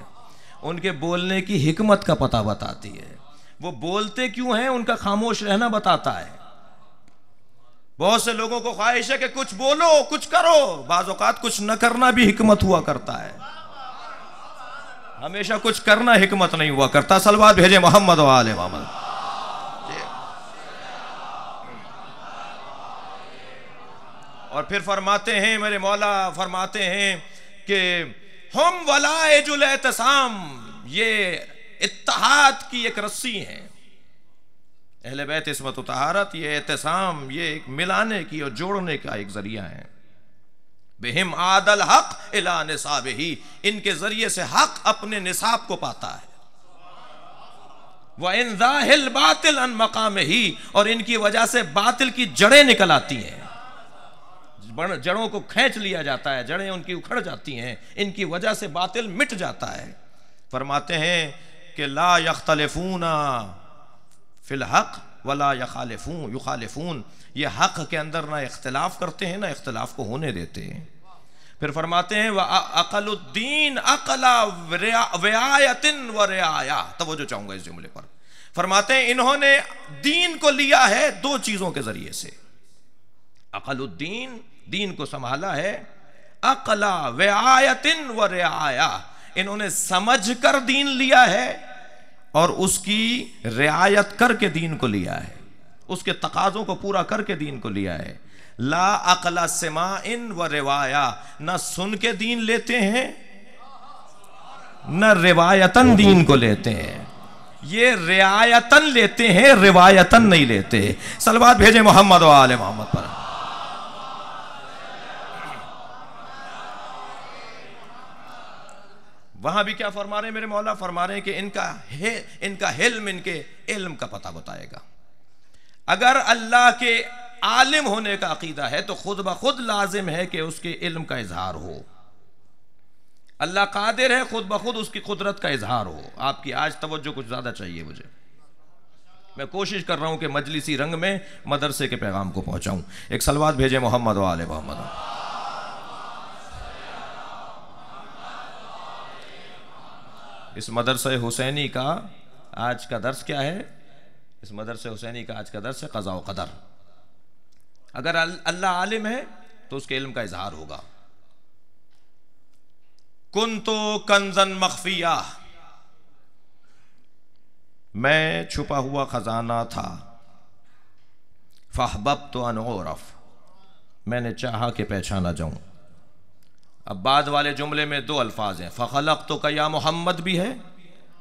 उनके बोलने की हिकमत का पता बताती है। वो बोलते क्यों हैं, उनका खामोश रहना बताता है। बहुत से लोगों को ख्वाहिश है कि कुछ बोलो कुछ करो, बाज़ औक़ात कुछ न करना भी हिकमत हुआ करता है, हमेशा कुछ करना हिकमत नहीं हुआ करता। सलवात भेजे मोहम्मद व आले मोहम्मद। और फिर फरमाते हैं मेरे मौला फरमाते हैं कि हम वलाइजुल एहतिसाम, ये इत्तेहाद की एक रस्सी है। अहले बैत इस्मत व तहारत, ये एहतिसाम, ये एक मिलाने की और जोड़ने का एक जरिया है। बिहिम आदल हक इला निसाबिही, इनके जरिए से हक अपने निसाब को पाता है। व इन ज़ाहिल बातिल अन मकामिही, और इनकी वजह से बातिल की जड़ें निकल आती हैं, जड़ों को खींच लिया जाता है, जड़ें उनकी उखड़ जाती हैं, इनकी वजह से बातिल मिट जाता है। फरमाते हैं कि ला यख्तलिफूना फिल हक वला युखालिफून, ये हक के अंदर ना इख्तिलाफ करते हैं ना इख्तिलाफ को होने देते हैं। फिर फरमाते हैं व अक़लुद्दीन अक़ला रियायतिन व रियाया, तवज्जो चाहूँगा इस जुमले पर। फरमाते हैं इन्होंने दीन को लिया है 2 चीज़ों के ज़रिए से। अक़लुद्दीन, दीन को संभाला है, अक़ला रियायतिन व रियाया, इन्होंने समझ कर दीन लिया है और उसकी रियायत करके दीन को लिया है, उसके तकाज़ों को पूरा करके दीन को लिया है। ला अक़ला सिमाइन व रिवाया, न सुन के दीन लेते हैं न रिवायतन दीन को लेते हैं, ये रियायतन लेते हैं, रिवायतन नहीं लेते। सलवात भेजे मोहम्मद व आले मोहम्मद पर। वहां भी क्या फरमा रहे हैं मेरे मौला, फरमा रहे हैं कि इनका हिल्म इनके इल्म का पता बताएगा। अगर अल्लाह के आलिम होने का अकीदा है तो खुद ब खुद लाजिम है कि उसके इल्म का इजहार हो। अल्लाह कादिर है, खुद ब खुद उसकी कुदरत का इजहार हो। आपकी आज तवज्जो कुछ ज़्यादा चाहिए मुझे, मैं कोशिश कर रहा हूं कि मजलिसी रंग में मदरसे के पैगाम को पहुंचाऊं। एक सलवात भेजे मोहम्मद व आले मोहम्मद। इस मदरसे हुसैनी का आज का दर्स क्या है? इस मदरसे हुसैनी का आज का दर्स है क़ज़ा व क़दर। अगर अल्लाह आलिम है तो उसके इल्म का इजहार होगा। कुन्तु कंज़न मख्फिया, मैं छुपा हुआ खजाना था। फ़अहबब्तु अन उरफ़, मैंने चाहा कि पहचाना जाऊं। अब बाद वाले जुमले में 2 अल्फाज हैं, फ़ख़लक़तुका या मोहम्मद भी है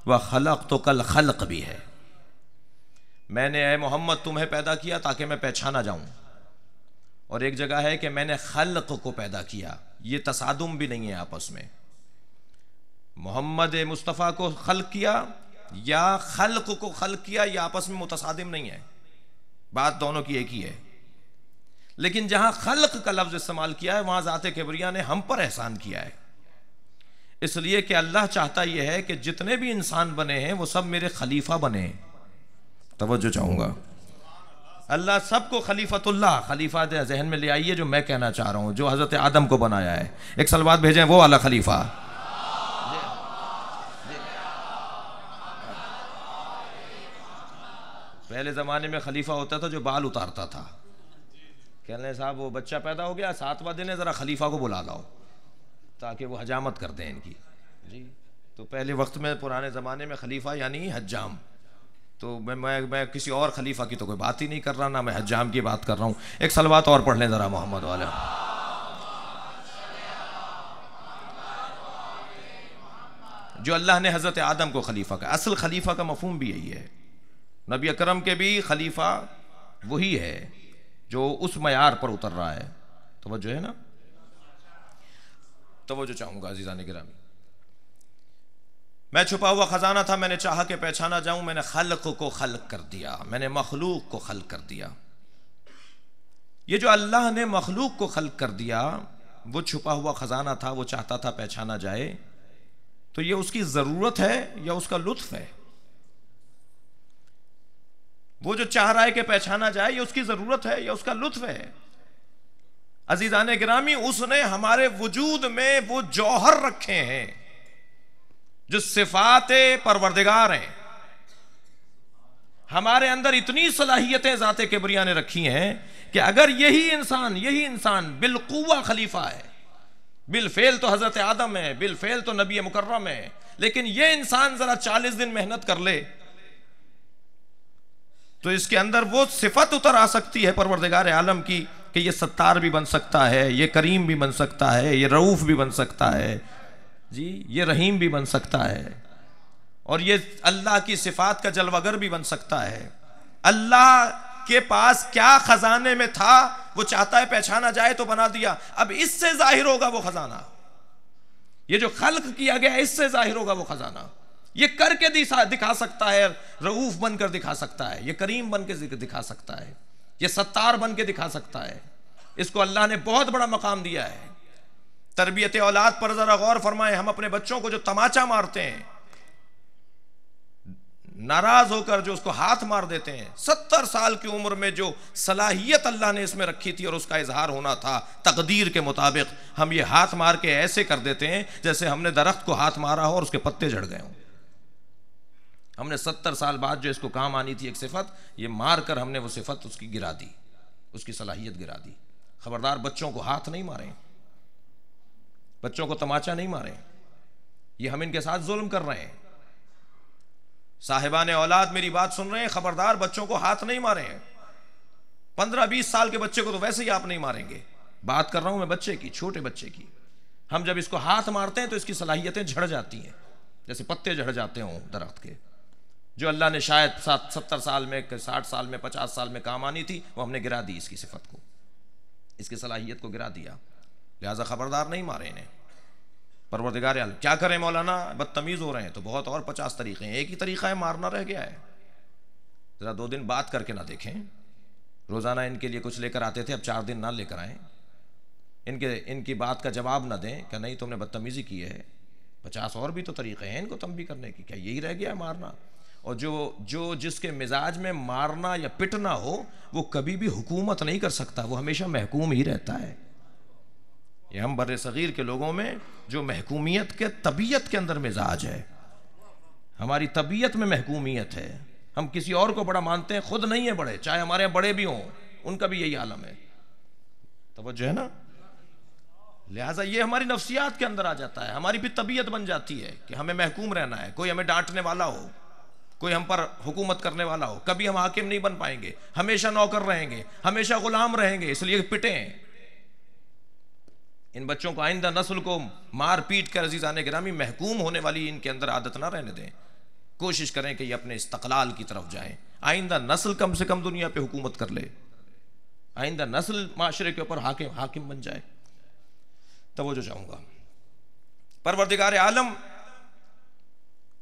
व ख़लक़तुकल ख़ल्क़ भी है। मैंने ए मोहम्मद तुम्हें पैदा किया ताकि मैं पहचाना जाऊं, और एक जगह है कि मैंने खल्क को पैदा किया। ये तसादुम भी नहीं है आपस में, मोहम्मद मुस्तफ़ा को खल्क किया या खल्क को खल्क किया, ये आपस में मुतसादिम नहीं है। बात दोनों की एक ही है, लेकिन जहां खल्क का लफ्ज इस्तेमाल किया है वहां ज़ात किबरिया ने हम पर एहसान किया है, इसलिए कि अल्लाह चाहता यह है कि जितने भी इंसान बने हैं वो सब मेरे खलीफा बने। तवज्जो चाहूंगा, अल्लाह सबको खलीफतुल्लाह, खलीफा जहन में ले आइए जो मैं कहना चाह रहा हूं, जो हजरत आदम को बनाया है। एक सलवात भेजें वो वाला खलीफा। पहले ज़माने में खलीफा होता था जो बाल उतारता था, कहने साहब वो बच्चा पैदा हो गया, 7वां दिन है, ज़रा खलीफा को बुला लाओ ताकि वो हजामत कर दें इनकी जी। तो पहले वक्त में पुराने ज़माने में खलीफा यानी हज्जाम, तो मैं किसी और खलीफा की तो कोई बात ही नहीं कर रहा, ना मैं हज्जाम की बात कर रहा हूँ। एक सलवात और पढ़ लें ज़रा मोहम्मद वाला। जो अल्लाह ने हज़रत आदम को खलीफा का, असल खलीफा का मफहूम भी यही है, नबी अकरम के भी खलीफा वही है जो उस मयार पर उतर रहा है। तो वो जो है ना, तो वो जो चाहूंगा अजीज़ान गिरामी, मैं छुपा हुआ खजाना था, मैंने चाहा कि पहचाना जाऊं, मैंने खल्क को खल्क कर दिया, मैंने मखलूक को खल्क कर दिया। ये जो अल्लाह ने मखलूक को खल्क कर दिया, वो छुपा हुआ खजाना था, वो चाहता था पहचाना जाए, तो ये उसकी जरूरत है या उसका लुत्फ है? वो जो चाह रहा है कि पहचाना जाए, ये उसकी जरूरत है या उसका लुत्फ है? अजीजान गिरामी, उसने हमारे वजूद में वो जौहर रखे हैं जो सिफाते परवरदिगार हैं। हमारे अंदर इतनी सलाहियतें ज़ाते किबरिया ने रखी हैं कि अगर यही इंसान बिलकुवा खलीफा है, बिलफेल तो हजरत आदम है, बिलफेल तो नबी मुकर्रम है, लेकिन ये इंसान जरा 40 दिन मेहनत कर ले तो इसके अंदर वो सिफत उतर आ सकती है परवरदिगार आलम की कि ये सत्तार भी बन सकता है, ये करीम भी बन सकता है, ये रऊफ भी बन सकता है जी, ये रहीम भी बन सकता है, और ये अल्लाह की सिफात का जलवागर भी बन सकता है। अल्लाह के पास क्या खजाने में था, वो चाहता है पहचाना जाए तो बना दिया। अब इससे जाहिर होगा वो खजाना, ये जो खल्क किया गया इससे जाहिर होगा वो खजाना। ये करके दिखा सकता है, रऊफ बनकर दिखा सकता है, ये करीम बन के दिखा सकता है, ये सत्तार बन के दिखा सकता है। इसको अल्लाह ने बहुत बड़ा मकाम दिया है। तरबियत औलाद पर जरा गौर फरमाएं। हम अपने बच्चों को जो तमाचा मारते हैं, नाराज होकर जो उसको हाथ मार देते हैं, 70 साल की उम्र में जो सलाहियत अल्लाह ने इसमें रखी थी और उसका इजहार होना था तकदीर के मुताबिक, हम ये हाथ मार के ऐसे कर देते हैं जैसे हमने दरख्त को हाथ मारा हो और उसके पत्ते झड़ गए हों। हमने 70 साल बाद जो इसको काम आनी थी एक सिफत, ये मार कर हमने वो सिफत उसकी गिरा दी, उसकी सलाहियत गिरा दी। खबरदार बच्चों को हाथ नहीं मारें, बच्चों को तमाचा नहीं मारें, ये हम इनके साथ जुल्म कर रहे हैं। साहिबान औलाद मेरी बात सुन रहे हैं, खबरदार बच्चों को हाथ नहीं मारें। 15-20 साल के बच्चे को तो वैसे ही आप नहीं मारेंगे, बात कर रहा हूं मैं बच्चे की, छोटे बच्चे की। हम जब इसको हाथ मारते हैं तो इसकी सलाहियतें झड़ जाती हैं, जैसे पत्ते झड़ जाते हों दरख्त के। जो अल्लाह ने शायद 70 साल में, 60 साल में, 50 साल में काम आनी थी, वो हमने गिरा दी, इसकी सिफत को, इसकी सलाहियत को गिरा दिया। लिहाजा खबरदार नहीं मारे इन्हें। परवरदिगार आलम क्या करें मौलाना, बदतमीज़ हो रहे हैं तो बहुत और 50 तरीके हैं, एक ही तरीका है मारना रह गया है। ज़रा 2 दिन बात करके ना देखें। रोज़ाना इनके लिए कुछ लेकर आते थे, अब 4 दिन ना लेकर आएँ। इनकी बात का जवाब ना दें कि नहीं तुमने बदतमीज़ी की है, 50 और भी तो तरीक़े हैं इनको तंबी करने की, क्या यही रह गया है मारना? और जो जिसके मिजाज में मारना या पिटना हो वो कभी भी हुकूमत नहीं कर सकता, वो हमेशा महकूम ही रहता है। ये हम बर्रे सगीर के लोगों में जो महकूमियत के तबीयत के अंदर मिजाज है, हमारी तबीयत में महकूमियत है। हम किसी और को बड़ा मानते हैं, खुद नहीं है बड़े, चाहे हमारे यहाँ बड़े भी हों, उनका भी यही आलम है। तो वो जो है ना, लिहाजा ये हमारी नफ्सियात के अंदर आ जाता है, हमारी भी तबीयत बन जाती है कि हमें महकूम रहना है। कोई हमें डांटने वाला हो, कोई हम पर हुकूमत करने वाला हो, कभी हम हाकिम नहीं बन पाएंगे, हमेशा नौकर रहेंगे, हमेशा गुलाम रहेंगे, इसलिए पिटें। इन बच्चों को, आइंदा नस्ल को मार पीट कर अजीज़ान गिरामी महकूम होने वाली इनके अंदर आदत ना रहने दें। कोशिश करें कि ये अपने इस्तक़लाल की तरफ जाएं। आइंदा नस्ल कम से कम दुनिया पे हुकूमत कर ले, आइंदा नस्ल माशरे के ऊपर हाकिम बन जाए। तो वो जो चाहूँगा परवरदिगार आलम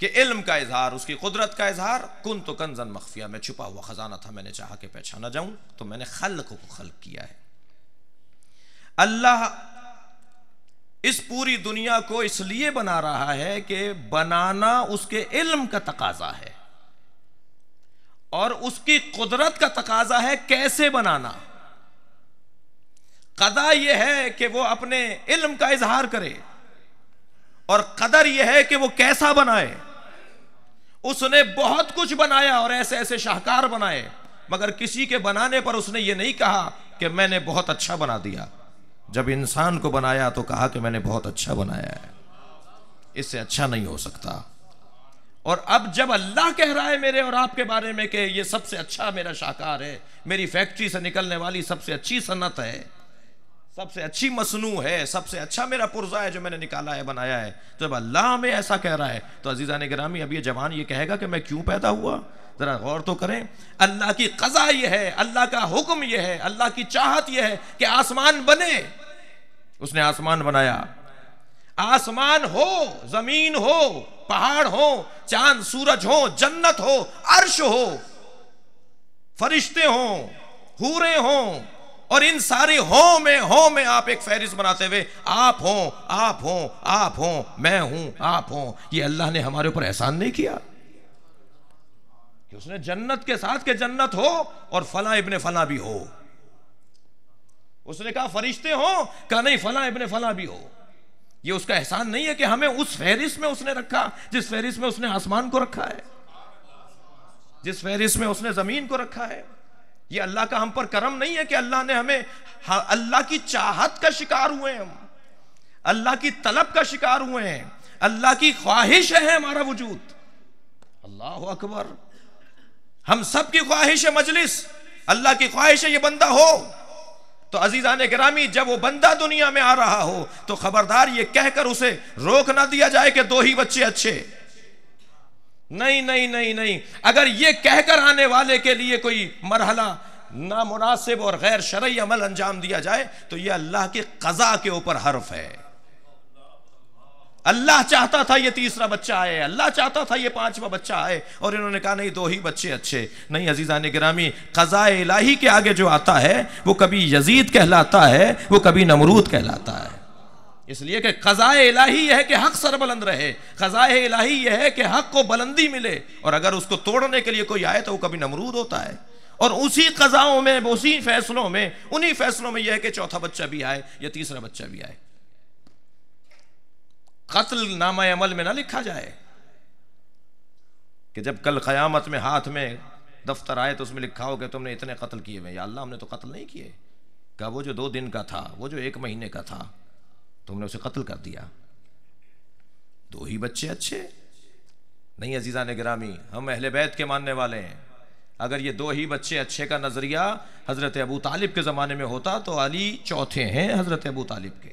कि इल्म का इजहार, उसकी कुदरत का इजहार। कुन तो कंजन मख्फिया, मैं छुपा हुआ खजाना था, मैंने चाहा कि पहचाना जाऊं तो मैंने खल्क को खल्क किया है। अल्लाह इस पूरी दुनिया को इसलिए बना रहा है कि बनाना उसके इल्म का तकाजा है और उसकी कुदरत का तकाजा है कैसे बनाना। कदा यह है कि वो अपने इल्म का इजहार करे और कदर यह है कि वो कैसा बनाए। उसने बहुत कुछ बनाया और ऐसे ऐसे शाहकार बनाए, मगर किसी के बनाने पर उसने ये नहीं कहा कि मैंने बहुत अच्छा बना दिया। जब इंसान को बनाया तो कहा कि मैंने बहुत अच्छा बनाया है, इससे अच्छा नहीं हो सकता। और अब जब अल्लाह कह रहा है मेरे और आपके बारे में कि ये सबसे अच्छा मेरा शाहकार है, मेरी फैक्ट्री से निकलने वाली सबसे अच्छी सन्नत है, सबसे अच्छी मसनू है, सबसे अच्छा मेरा पुर्जा है जो मैंने निकाला है, बनाया है, तो जब अल्लाह हमें ऐसा कह रहा है तो अजीज़ान गिरामी, अब ये जवान ये कहेगा कि मैं क्यों पैदा हुआ? जरा गौर तो करें। अल्लाह की क़ज़ा ये है, अल्लाह का हुक्म ये है, अल्लाह की चाहत ये है कि आसमान बने। उसने आसमान बनाया, आसमान हो, जमीन हो, पहाड़ हो, चांद सूरज हो, जन्नत हो, अर्श हो, फरिश्ते हो, हूरें हो, और इन सारे हो में आप एक फहरिस्त बनाते हुए आप हो, आप हो, आप हो, मैं हूं, आप हो। ये अल्लाह ने हमारे ऊपर एहसान नहीं किया कि उसने जन्नत के साथ के जन्नत हो और फला इब्ने फला भी हो। उसने कहा फरिश्ते हो, कहा नहीं फला इब्ने फला भी हो। ये उसका एहसान नहीं है कि हमें उस फहरिस्त में उसने रखा जिस फहरिस्त में उसने आसमान को रखा है, जिस फहरिस्त में उसने जमीन को रखा है। ये अल्लाह का हम पर करम नहीं है कि अल्लाह ने हमें, अल्लाह की चाहत का शिकार हुए हैं, हम अल्लाह की तलब का शिकार हुए हैं, अल्लाह की ख्वाहिश है हमारा वजूद। अल्लाह अकबर। हम सब की ख्वाहिश है मजलिस, अल्लाह की ख्वाहिश है ये बंदा हो। तो अजीजान गिरामी, जब वो बंदा दुनिया में आ रहा हो तो खबरदार ये कहकर उसे रोक ना दिया जाए कि 2 ही बच्चे अच्छे। नहीं नहीं नहीं नहीं, अगर ये कहकर आने वाले के लिए कोई मरहला नामुनासिब और गैर शरई अमल अंजाम दिया जाए तो ये अल्लाह के क़ज़ा के ऊपर हर्फ है। अल्लाह चाहता था ये 3रा बच्चा आए, अल्लाह चाहता था ये 5वां बच्चा आए, और इन्होंने कहा नहीं 2 ही बच्चे अच्छे। नहीं अजीज़ान गिरामी, क़ज़ा इलाही के आगे जो आता है वो कभी यजीद कहलाता है, वो कभी नमरूद कहलाता है। इसलिए कि क़ज़ा इलाही यह है कि हक सरबुलंद रहे, क़ज़ा इलाही यह है कि हक को बुलंदी मिले, और अगर उसको तोड़ने के लिए कोई आए तो वो कभी नमरूद होता है। और उसी क़ज़ाओं में, उसी फैसलों में, उन्हीं फैसलों में यह है कि 4था बच्चा भी आए या 3रा बच्चा भी आए। कत्ल नामा अमल में ना लिखा जाए कि जब कल क़यामत में हाथ में दफ्तर आए तो उसमें लिखा हो कि तुमने इतने कत्ल किए हुए। या अल्लाह, हमने तो कत्ल नहीं किए। कहा वो जो 2 दिन का था, वो जो 1 महीने का था, तुमने उसे कत्ल कर दिया। 2 ही बच्चे अच्छे। नहीं अजीज़ान गिरामी, हम अहले बैत के मानने वाले हैं। अगर ये 2 ही बच्चे अच्छे का नजरिया हजरत अबू तालिब के ज़माने में होता तो अली चौथे हैं हजरत अबू तालिब के।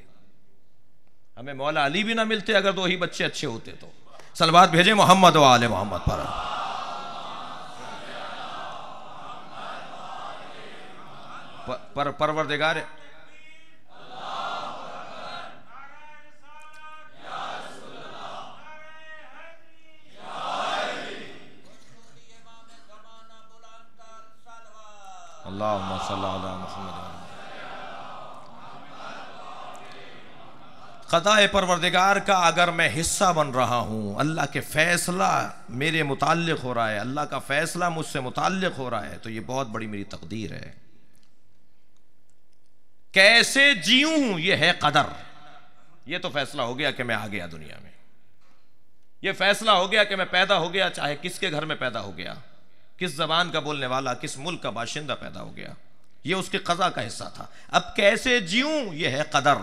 हमें मौला अली भी ना मिलते अगर 2 ही बच्चे अच्छे होते तो। सलवात भेजे मोहम्मद व आले मोहम्मद पर परवरदिगार अल्लाहुम्मा सल्ली अला मुहम्मद। क़ज़ाए परवरदिगार का अगर मैं हिस्सा बन रहा हूँ, अल्लाह के फ़ैसला मेरे मुताल्लिक़ हो रहा है, अल्लाह का फ़ैसला मुझसे मुताल्लिक़ हो रहा है, तो ये बहुत बड़ी मेरी तकदीर है। कैसे जीऊँ ये है क़दर। ये तो फ़ैसला हो गया कि मैं आ गया दुनिया में, ये फ़ैसला हो गया कि मैं पैदा हो गया, चाहे किसके घर में पैदा हो गया, किस ज़बान का बोलने वाला, किस मुल्क का बाशिंदा पैदा हो गया, ये उसके क़ज़ा का हिस्सा था। अब कैसे जीऊँ ये है क़दर।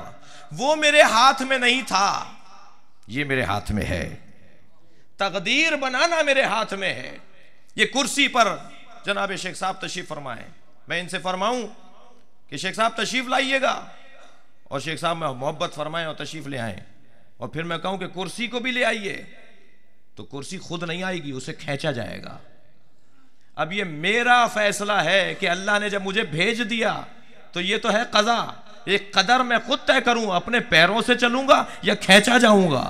वो मेरे हाथ में नहीं था, ये मेरे हाथ में है। तकदीर बनाना मेरे हाथ में है। ये कुर्सी पर जनाब शेख साहब तशरीफ फरमाए, मैं इनसे फरमाऊं कि शेख साहब तशरीफ लाइएगा, और शेख साहब में मोहब्बत फरमाएं और तशरीफ ले आए, और फिर मैं कहूं कि कुर्सी को भी ले आइए, तो कुर्सी खुद नहीं आएगी, उसे खींचा जाएगा। अब ये मेरा फैसला है कि अल्लाह ने जब मुझे भेज दिया तो ये तो है क़ज़ा। एक कदर मैं खुद तय करूं, अपने पैरों से चलूंगा या खींचा जाऊंगा।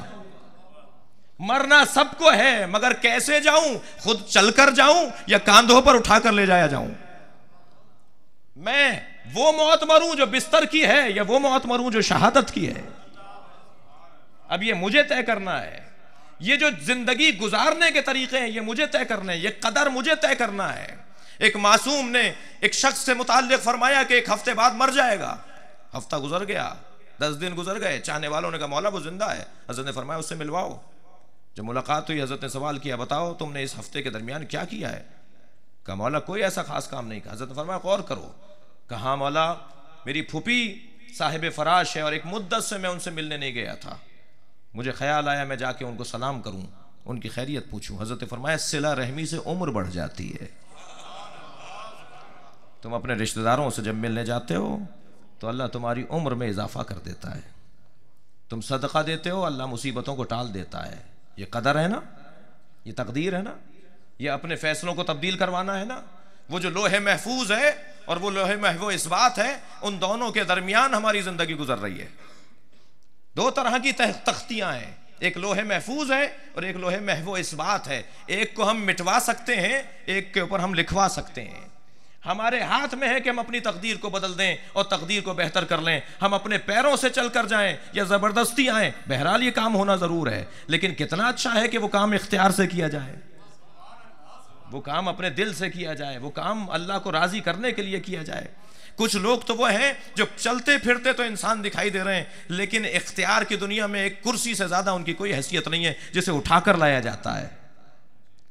मरना सबको है, मगर कैसे जाऊं? खुद चलकर जाऊं या कांधों पर उठाकर ले जाया जाऊं? मैं वो मौत मरूं जो बिस्तर की है या वो मौत मरूं जो शहादत की है? अब ये मुझे तय करना है। ये जो जिंदगी गुजारने के तरीके हैं ये मुझे तय करने हैं, ये कदर मुझे तय करना है। एक मासूम ने एक शख्स से मुताल्लिक फरमाया कि 1 हफ्ते बाद मर जाएगा। हफ्ता गुजर गया, 10 दिन गुजर गए। चाहने वालों ने कहा मौला वो जिंदा है। हजरत ने फरमाया उससे मिलवाओ। जब मुलाकात हुई हजरत ने सवाल किया बताओ तुमने इस हफ्ते के दरमियान क्या किया है? कहा मौला कोई ऐसा खास काम नहीं। कहा हजरत ने फरमाया गौर करो। कहा मौला मेरी फूफी साहिब फराश है और एक मुद्दत से मैं उनसे मिलने नहीं गया था। मुझे ख्याल आया मैं जाके उनको सलाम करूं, उनकी खैरियत पूछूं। हजरत ने फरमाया सिला रहमी से उम्र बढ़ जाती है। तुम अपने रिश्तेदारों से जब मिलने जाते हो तो अल्लाह तुम्हारी उम्र में इजाफा कर देता है। तुम सदका देते हो अल्लाह मुसीबतों को टाल देता है। ये कदर है ना, ये तकदीर है ना, ये अपने फैसलों को तब्दील करवाना है ना। वो जो लोहे महफूज है और वो लोहे महवो इस्बात है, उन दोनों के दरमियान हमारी जिंदगी गुजर रही है। 2 तरह की तख्तियां हैं, एक लोहे महफूज है और एक लोहे महवो इस्बात है। एक को हम मिटवा सकते हैं, एक के ऊपर हम लिखवा सकते हैं। हमारे हाथ में है कि हम अपनी तकदीर को बदल दें और तकदीर को बेहतर कर लें। हम अपने पैरों से चल कर जाएं या ज़बरदस्ती आएं, बहरहाल ये काम होना ज़रूर है, लेकिन कितना अच्छा है कि वो काम इख्तियार से किया जाए, वो काम अपने दिल से किया जाए, वो काम अल्लाह को राज़ी करने के लिए किया जाए। कुछ लोग तो वो हैं जो चलते फिरते तो इंसान दिखाई दे रहे हैं, लेकिन इख्तियार की दुनिया में एक कुर्सी से ज़्यादा उनकी कोई हैसियत नहीं है जिसे उठाकर लाया जाता है।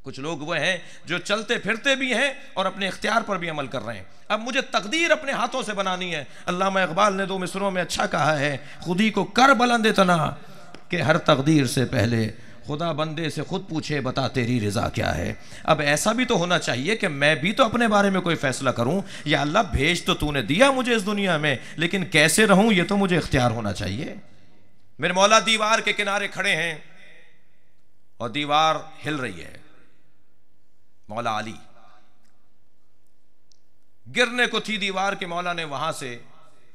कुछ लोग वो हैं जो चलते फिरते भी हैं और अपने इख्तियार पर भी अमल कर रहे हैं। अब मुझे तकदीर अपने हाथों से बनानी है। अल्लामा इकबाल ने 2 मिसरों में अच्छा कहा है, खुदी को कर बुलंद इतना कि हर तकदीर से पहले खुदा बंदे से खुद पूछे बता तेरी रज़ा क्या है। अब ऐसा भी तो होना चाहिए कि मैं भी तो अपने बारे में कोई फैसला करूं। या अल्लाह भेज तो तूने दिया मुझे इस दुनिया में, लेकिन कैसे रहूं ये तो मुझे इख्तियार होना चाहिए। मेरे मौला दीवार के किनारे खड़े हैं और दीवार हिल रही है। मौला अली गिरने को थी दीवार के, मौला ने वहां से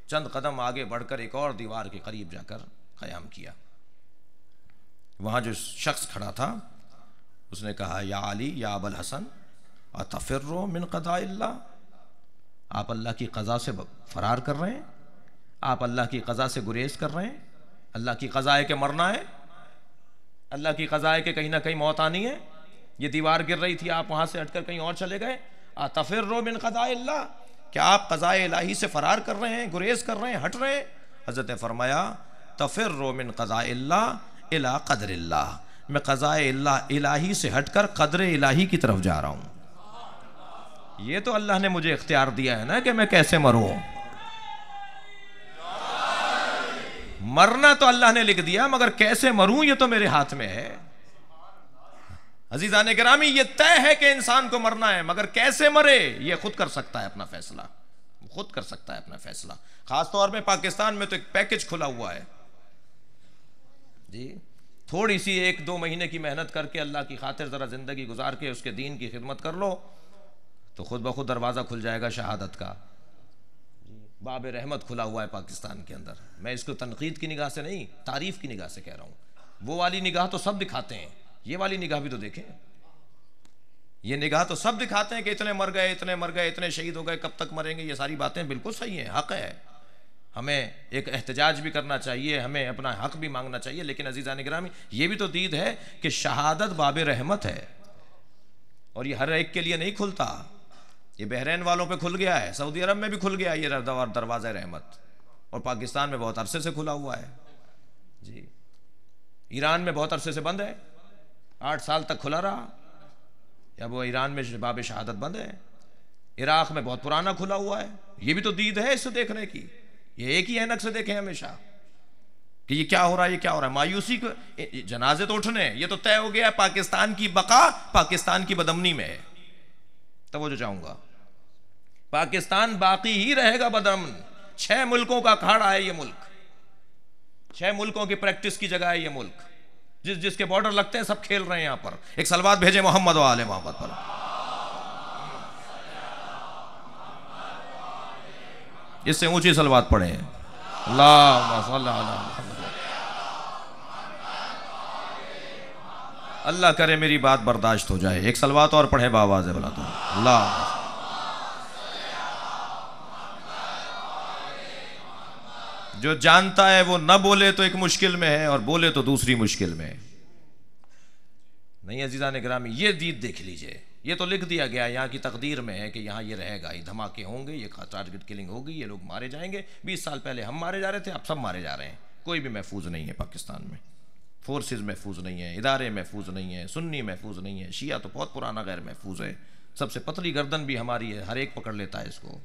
चंद कदम आगे बढ़कर एक और दीवार के करीब जाकर क़याम किया। वहां जो शख्स खड़ा था उसने कहा या अली या अबुल हसन अतफिर्रो मिन क़ज़ाइल्लाह, आप अल्लाह की क़ज़ा से फरार कर रहे हैं, आप अल्लाह की क़ज़ा से गुरेज कर रहे हैं। अल्लाह की क़ज़ा है कि मरना है, अल्लाह की क़ज़ा है कि कहीं ना कहीं मौत आनी है। ये दीवार गिर रही थी, आप वहां से हटकर कहीं और चले गए। अतफिर्रो मिन क़ज़ाइल्लाह, क्या आप क़ज़ाए इलाही से फरार कर रहे हैं, गुरेज कर रहे हैं, हट रहे हैं? हज़रत ने फरमाया तफिर्रो मिन क़ज़ाइल्लाह इला क़द्रिल्लाह, मैं क़ज़ाए इलाही से हटकर क़द्र इलाही की तरफ जा रहा हूं। ये तो अल्लाह ने मुझे इख्तियार दिया है ना कि मैं कैसे मरूं। मरना तो अल्लाह ने लिख दिया, मगर कैसे मरूं ये तो मेरे हाथ में है। अजीज़ान गिरामी, ये तय है कि इंसान को मरना है, मगर कैसे मरे ये खुद कर सकता है अपना फैसला, खुद कर सकता है अपना फैसला। खासतौर में पाकिस्तान में तो एक पैकेज खुला हुआ है जी। थोड़ी सी 1-2 महीने की मेहनत करके अल्लाह की खातिर ज़रा ज़िंदगी गुजार के उसके दीन की खिदमत कर लो तो खुद ब खुद दरवाज़ा खुल जाएगा शहादत का। बाब रहमत खुला हुआ है पाकिस्तान के अंदर। मैं इसको तनकीद की निगाह से नहीं, तारीफ़ की निगाह से कह रहा हूँ। वो वाली निगाह तो सब दिखाते हैं, ये वाली निगाह भी तो देखें। ये निगाह तो सब दिखाते हैं कि इतने मर गए, इतने मर गए, इतने शहीद हो गए, कब तक मरेंगे। ये सारी बातें बिल्कुल सही हैं, हक़ है, हमें एक एहतजाज भी करना चाहिए, हमें अपना हक़ भी मांगना चाहिए। लेकिन अज़ीज़ान गिरामी, ये भी तो दीद है कि शहादत बाब रहमत है और ये हर एक के लिए नहीं खुलता। ये बहरीन वालों पे खुल गया है, सऊदी अरब में भी खुल गया ये दरवाज़ा रहमत, और पाकिस्तान में बहुत अरसे से खुला हुआ है जी। ईरान में बहुत अरसे से बंद है, 8 साल तक खुला रहा, या वो ईरान में बाब शहादत बंद है। इराक़ में बहुत पुराना खुला हुआ है। ये भी तो दीद है इससे देखने की। ये एक ही ऐनक से देखें हमेशा कि ये क्या हो रहा है, ये क्या हो रहा है। मायूसी को जनाजे तो उठने, ये तो तय हो गया पाकिस्तान की बका पाकिस्तान की बदअमनी में है। तब वो जो चाहूंगा पाकिस्तान बाकी ही रहेगा बदअमन। 6 मुल्कों का अखाड़ा है ये मुल्क, 6 मुल्कों की प्रैक्टिस की जगह है ये मुल्क। जिसके बॉर्डर लगते हैं सब खेल रहे हैं यहाँ पर। एक सलवात भेजे मोहम्मद व आले मोहम्मद पर। इससे ऊंची सलवात पढ़े हैं। अल्लाहुम्मा सल्ली अला मुहम्मद। अल्लाह करे मेरी बात बर्दाश्त हो जाए। एक सलवात और पढ़े बावाज़ बोला तो अल्लाह। जो जानता है वो न बोले तो एक मुश्किल में है, और बोले तो दूसरी मुश्किल में नहीं। अजीज़ान गिरामी, ये दीद देख लीजिए, ये तो लिख दिया गया, यहाँ की तकदीर में है कि यहाँ ये रहेगा, ये धमाके होंगे, ये टारगेट किलिंग होगी, ये लोग मारे जाएंगे। 20 साल पहले हम मारे जा रहे थे, अब सब मारे जा रहे हैं। कोई भी महफूज नहीं है पाकिस्तान में, फोर्सेस महफूज नहीं है, इदारे महफूज नहीं है, सुन्नी महफूज नहीं है, शिया तो बहुत पुराना गैर महफूज है। सबसे पतली गर्दन भी हमारी है, हर एक पकड़ लेता है इसको।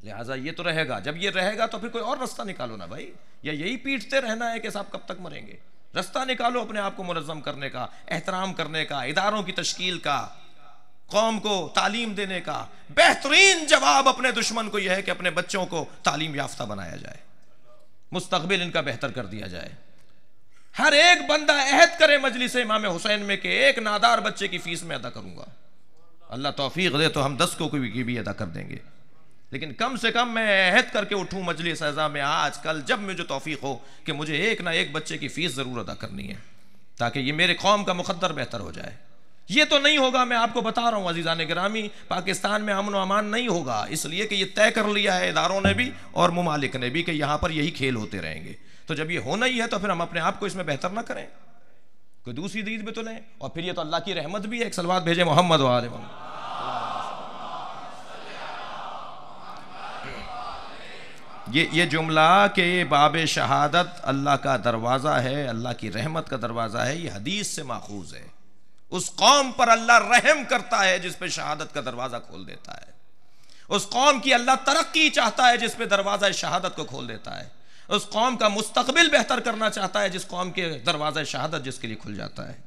लिहाजा ये तो रहेगा। जब ये रहेगा तो फिर कोई और रास्ता निकालो ना भाई, या यही पीटते रहना है कि साहब कब तक मरेंगे? रास्ता निकालो अपने आप को मुनज़्ज़म करने का, एहतराम करने का, इदारों की तश्कील का, कौम को तालीम देने का। बेहतरीन जवाब अपने दुश्मन को यह है कि अपने बच्चों को तालीम याफ्ता बनाया जाए, मुस्तक़बिल इनका बेहतर कर दिया जाए। हर एक बंदा अहद करे मजलिस इमाम हुसैन में कि एक नादार बच्चे की फीस में अदा करूंगा। अल्लाह तौफीक दे तो हम 10 को की भी अदा कर देंगे, लेकिन कम से कम मैं अहद करके उठूं मजलिस अज़ा में आज कल, जब मुझे तौफीक हो कि मुझे एक ना एक बच्चे की फ़ीस ज़रूर अदा करनी है, ताकि ये मेरे कौम का मुक़द्दर बेहतर हो जाए। ये तो नहीं होगा, मैं आपको बता रहा हूँ अज़ीज़ान गिरामी, पाकिस्तान में अमन व अमान नहीं होगा, इसलिए कि ये तय कर लिया है इदारों ने भी और मुमालिक ने भी कि यहाँ पर यही खेल होते रहेंगे। तो जब ये होना ही है तो फिर हम अपने आप को इसमें बेहतर ना करें, कोई दूसरी दीद भी तो लें। और फिर ये तो अल्लाह की रहमत भी है। एक सलवात भेजे मोहम्मद व आले मोहम्मद। ये जुमला कि बाब शहादत अल्लाह का दरवाज़ा है, अल्लाह की रहमत का दरवाज़ा है, ये हदीस से माखूज है। उस कौम पर अल्लाह रहम करता है जिस पे शहादत का दरवाज़ा खोल देता है। उस कौम की अल्लाह तरक्की चाहता है जिस पे दरवाज़ा शहादत को खोल देता है। उस कौम का मुस्तकबिल बेहतर करना चाहता है जिस कौम के दरवाज़ा शहादत जिसके लिए खुल जाता है।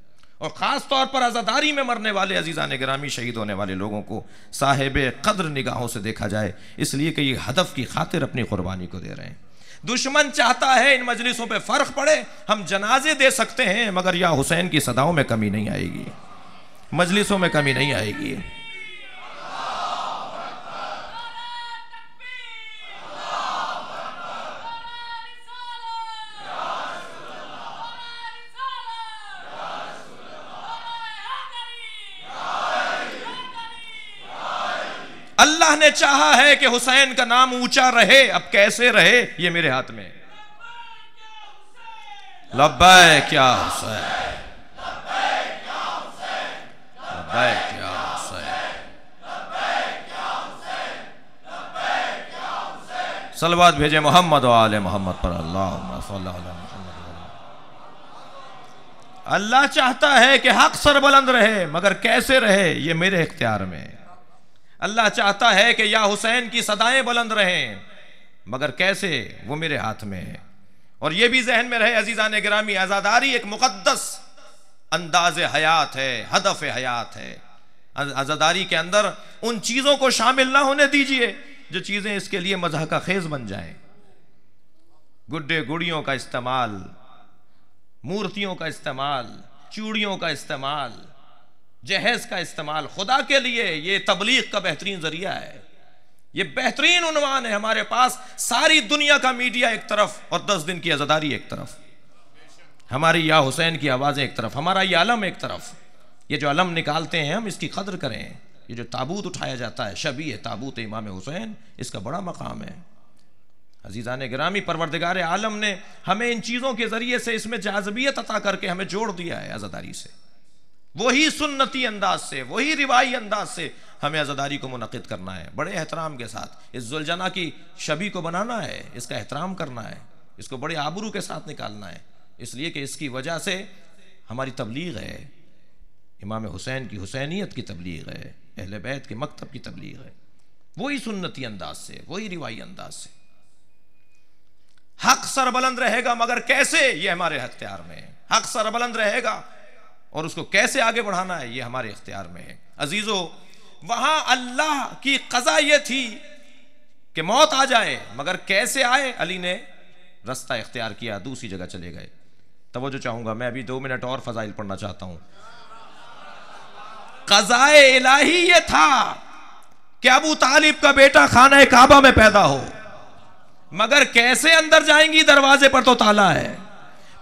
और ख़ास तौर पर आज़ादारी में मरने वाले अजीज़ान गिरामी, शहीद होने वाले लोगों को साहिब कद्र निगाहों से देखा जाए, इसलिए कि ये हदफ की खातिर अपनी कुर्बानी को दे रहे हैं। दुश्मन चाहता है इन मजलिसों पे फ़र्क पड़े, हम जनाजे दे सकते हैं मगर या हुसैन की सदाओं में कमी नहीं आएगी, मजलिसों में कमी नहीं आएगी। अल्लाह ने चाहा है कि हुसैन का नाम ऊंचा रहे, अब कैसे रहे ये मेरे हाथ में। लब्बैक या हुसैन, लब्बैक या हुसैन, लब्बैक या हुसैन, लब्बैक या हुसैन, लब्बैक या हुसैन। सलवात भेजे मोहम्मद व आले मोहम्मद पर। अल्लाहुम्मा सल्ली अला मुहम्मद। अल्लाह चाहता है कि हक सरबुलंद रहे, मगर कैसे रहे ये मेरे इख्तियार में। अल्लाह चाहता है कि या हुसैन की सदाएं बुलंद रहें, मगर कैसे वो मेरे हाथ में है। और ये भी जहन में रहे अजीज़ान गिरामी, आज़ादारी एक मुक़द्दस अंदाज़ हयात है, हदफ हयात है। आज़ादारी के अंदर उन चीज़ों को शामिल ना होने दीजिए जो चीज़ें इसके लिए मज़ह का खेज बन जाएं। गुड्डे गुड़ियों का इस्तेमाल, मूर्तियों का इस्तेमाल, चूड़ियों का इस्तेमाल, जहेज का इस्तेमाल खुदा के लिए, ये तबलीग का बेहतरीन जरिया है। ये बेहतरीन उन्वान है हमारे पास। सारी दुनिया का मीडिया एक तरफ और 10 दिन की आज़ादारी एक तरफ, हमारी या हुसैन की आवाज़ें एक तरफ, हमारा ये अलम एक तरफ। ये जो अलम निकालते हैं हम, इसकी कदर करें। ये जो ताबूत उठाया जाता है, शबीह ताबूत इमाम हुसैन, इसका बड़ा मकाम है। अजीज़ान गिरामी, परवरदिगार आलम ने हमें इन चीज़ों के ज़रिए से इसमें जाज़बियत अता करके हमें जोड़ दिया है आज़ादारी से। वही सुन्नती अंदाज से, वही रिवाई अंदाज से हमें आज़ादारी को मुनक़िद करना है, बड़े एहतराम के साथ। इस जुलजना की शबी को बनाना है, इसका एहतराम करना है, इसको बड़े आबरू के साथ निकालना है, इसलिए कि इसकी वजह से हमारी तबलीग है, इमाम हुसैन की हुसैनियत की तबलीग है, अहले बैत के मकतब की तबलीग है। वही सुन्नती अंदाज से, वही रिवाई अंदाज से हक सरबुलंद रहेगा, मगर कैसे ये हमारे इख्तियार में है। हक सरबुलंद रहेगा और उसको कैसे आगे बढ़ाना है ये हमारे इख्तियार में है। अजीजों, वहां अल्लाह की क़ज़ा ये थी कि मौत आ जाए, मगर कैसे आए अली ने रास्ता इख्तियार किया, दूसरी जगह चले गए। तवज्जो चाहूंगा, मैं अभी 2 मिनट और फ़ज़ाइल पढ़ना चाहता हूं। क़ज़ाए इलाही ये था कि अबू तालिब का बेटा खाना काबा में पैदा हो, मगर कैसे अंदर जाएंगी, दरवाजे पर तो ताला है।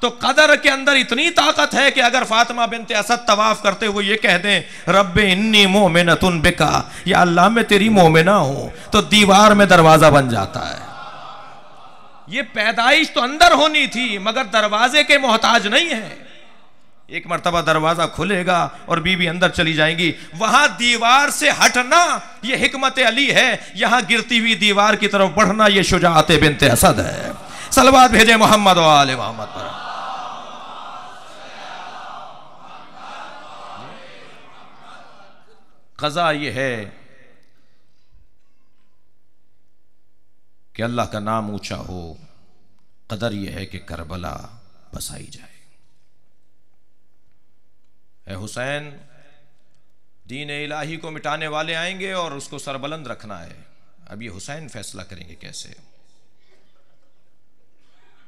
तो कदर के अंदर इतनी ताकत है कि अगर फातिमा बिनते असद तवाफ करते हुए ये कह दें रब्बे इन्नी मोमिनतुन बिका, या अल्लाह मैं तेरी मोमिना हूं, तो दीवार में दरवाजा बन जाता है। ये पैदाइश तो अंदर होनी थी मगर दरवाजे के मोहताज नहीं है। एक मर्तबा दरवाजा खुलेगा और बीवी अंदर चली जाएंगी। वहां दीवार से हटना ये हिकमत अली है, यहां गिरती हुई दीवार की तरफ बढ़ना ये शुजाअत बिनते असद है। सलवात भेजे मोहम्मद व आले मोहम्मद पर। क़ज़ा ये है कि अल्लाह का नाम ऊंचा हो, कदर यह है कि करबला बसाई जाए। ए हुसैन, दीन इलाही को मिटाने वाले आएंगे और उसको सरबलंद रखना है। अब ये हुसैन फैसला करेंगे कैसे।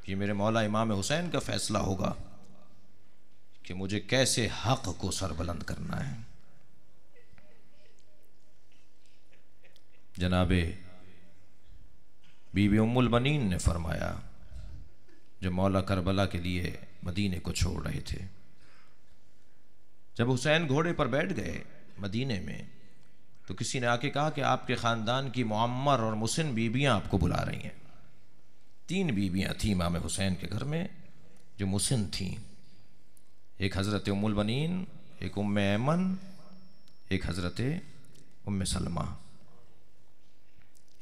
ये मेरे मौला इमाम हुसैन का फैसला होगा कि मुझे कैसे हक को सरबलंद करना है। जनाबे बीबी उम्मुल बनीन ने फरमाया, जब मौला करबला के लिए मदीने को छोड़ रहे थे, जब हुसैन घोड़े पर बैठ गए मदीने में, तो किसी ने आके कहा कि आपके ख़ानदान की मुअम्मर और मुसिन बीबियाँ आपको बुला रही हैं। 3 बीबियाँ थीं इमाम हुसैन के घर में जो मुसिन थीं। एक हज़रत उम्मुल बनीन, एक उम्मे ऐमन, एक हज़रत उम्मे सलमा।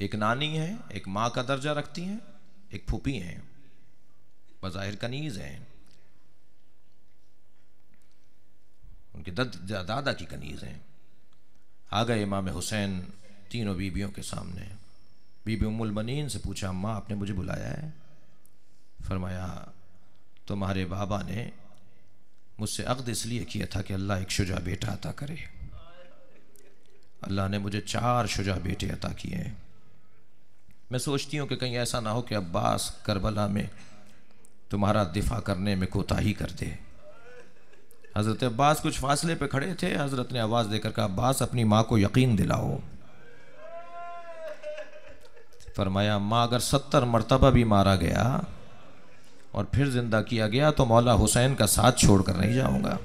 एक नानी है, एक माँ का दर्जा रखती हैं, एक फूफी हैं, बज़ाहिर कनीज़ हैं, उनके दादा की कनीज़ हैं। आ गए इमाम हुसैन तीनों बीबियों के सामने। बीबी उम्मुल बनीन से पूछा, अम्मा आपने मुझे बुलाया है? फरमाया, तुम्हारे बाबा ने मुझसे अक़्द इसलिए किया था कि अल्लाह एक शुजा बेटा अता करे। अल्लाह ने मुझे 4 शुजा बेटे अता किए हैं। मैं सोचती हूँ कि कहीं ऐसा ना हो कि अब्बास करबला में तुम्हारा दिफा करने में कोताही कर दे। हज़रत अब्बास कुछ फासले पे खड़े थे। हज़रत ने आवाज़ देकर कहा, अब्बास अपनी माँ को यकीन दिलाओ। फरमाया, अम्मा अगर 70 मरतबा भी मारा गया और फिर जिंदा किया गया तो मौला हुसैन का साथ छोड़कर नहीं जाऊंगा।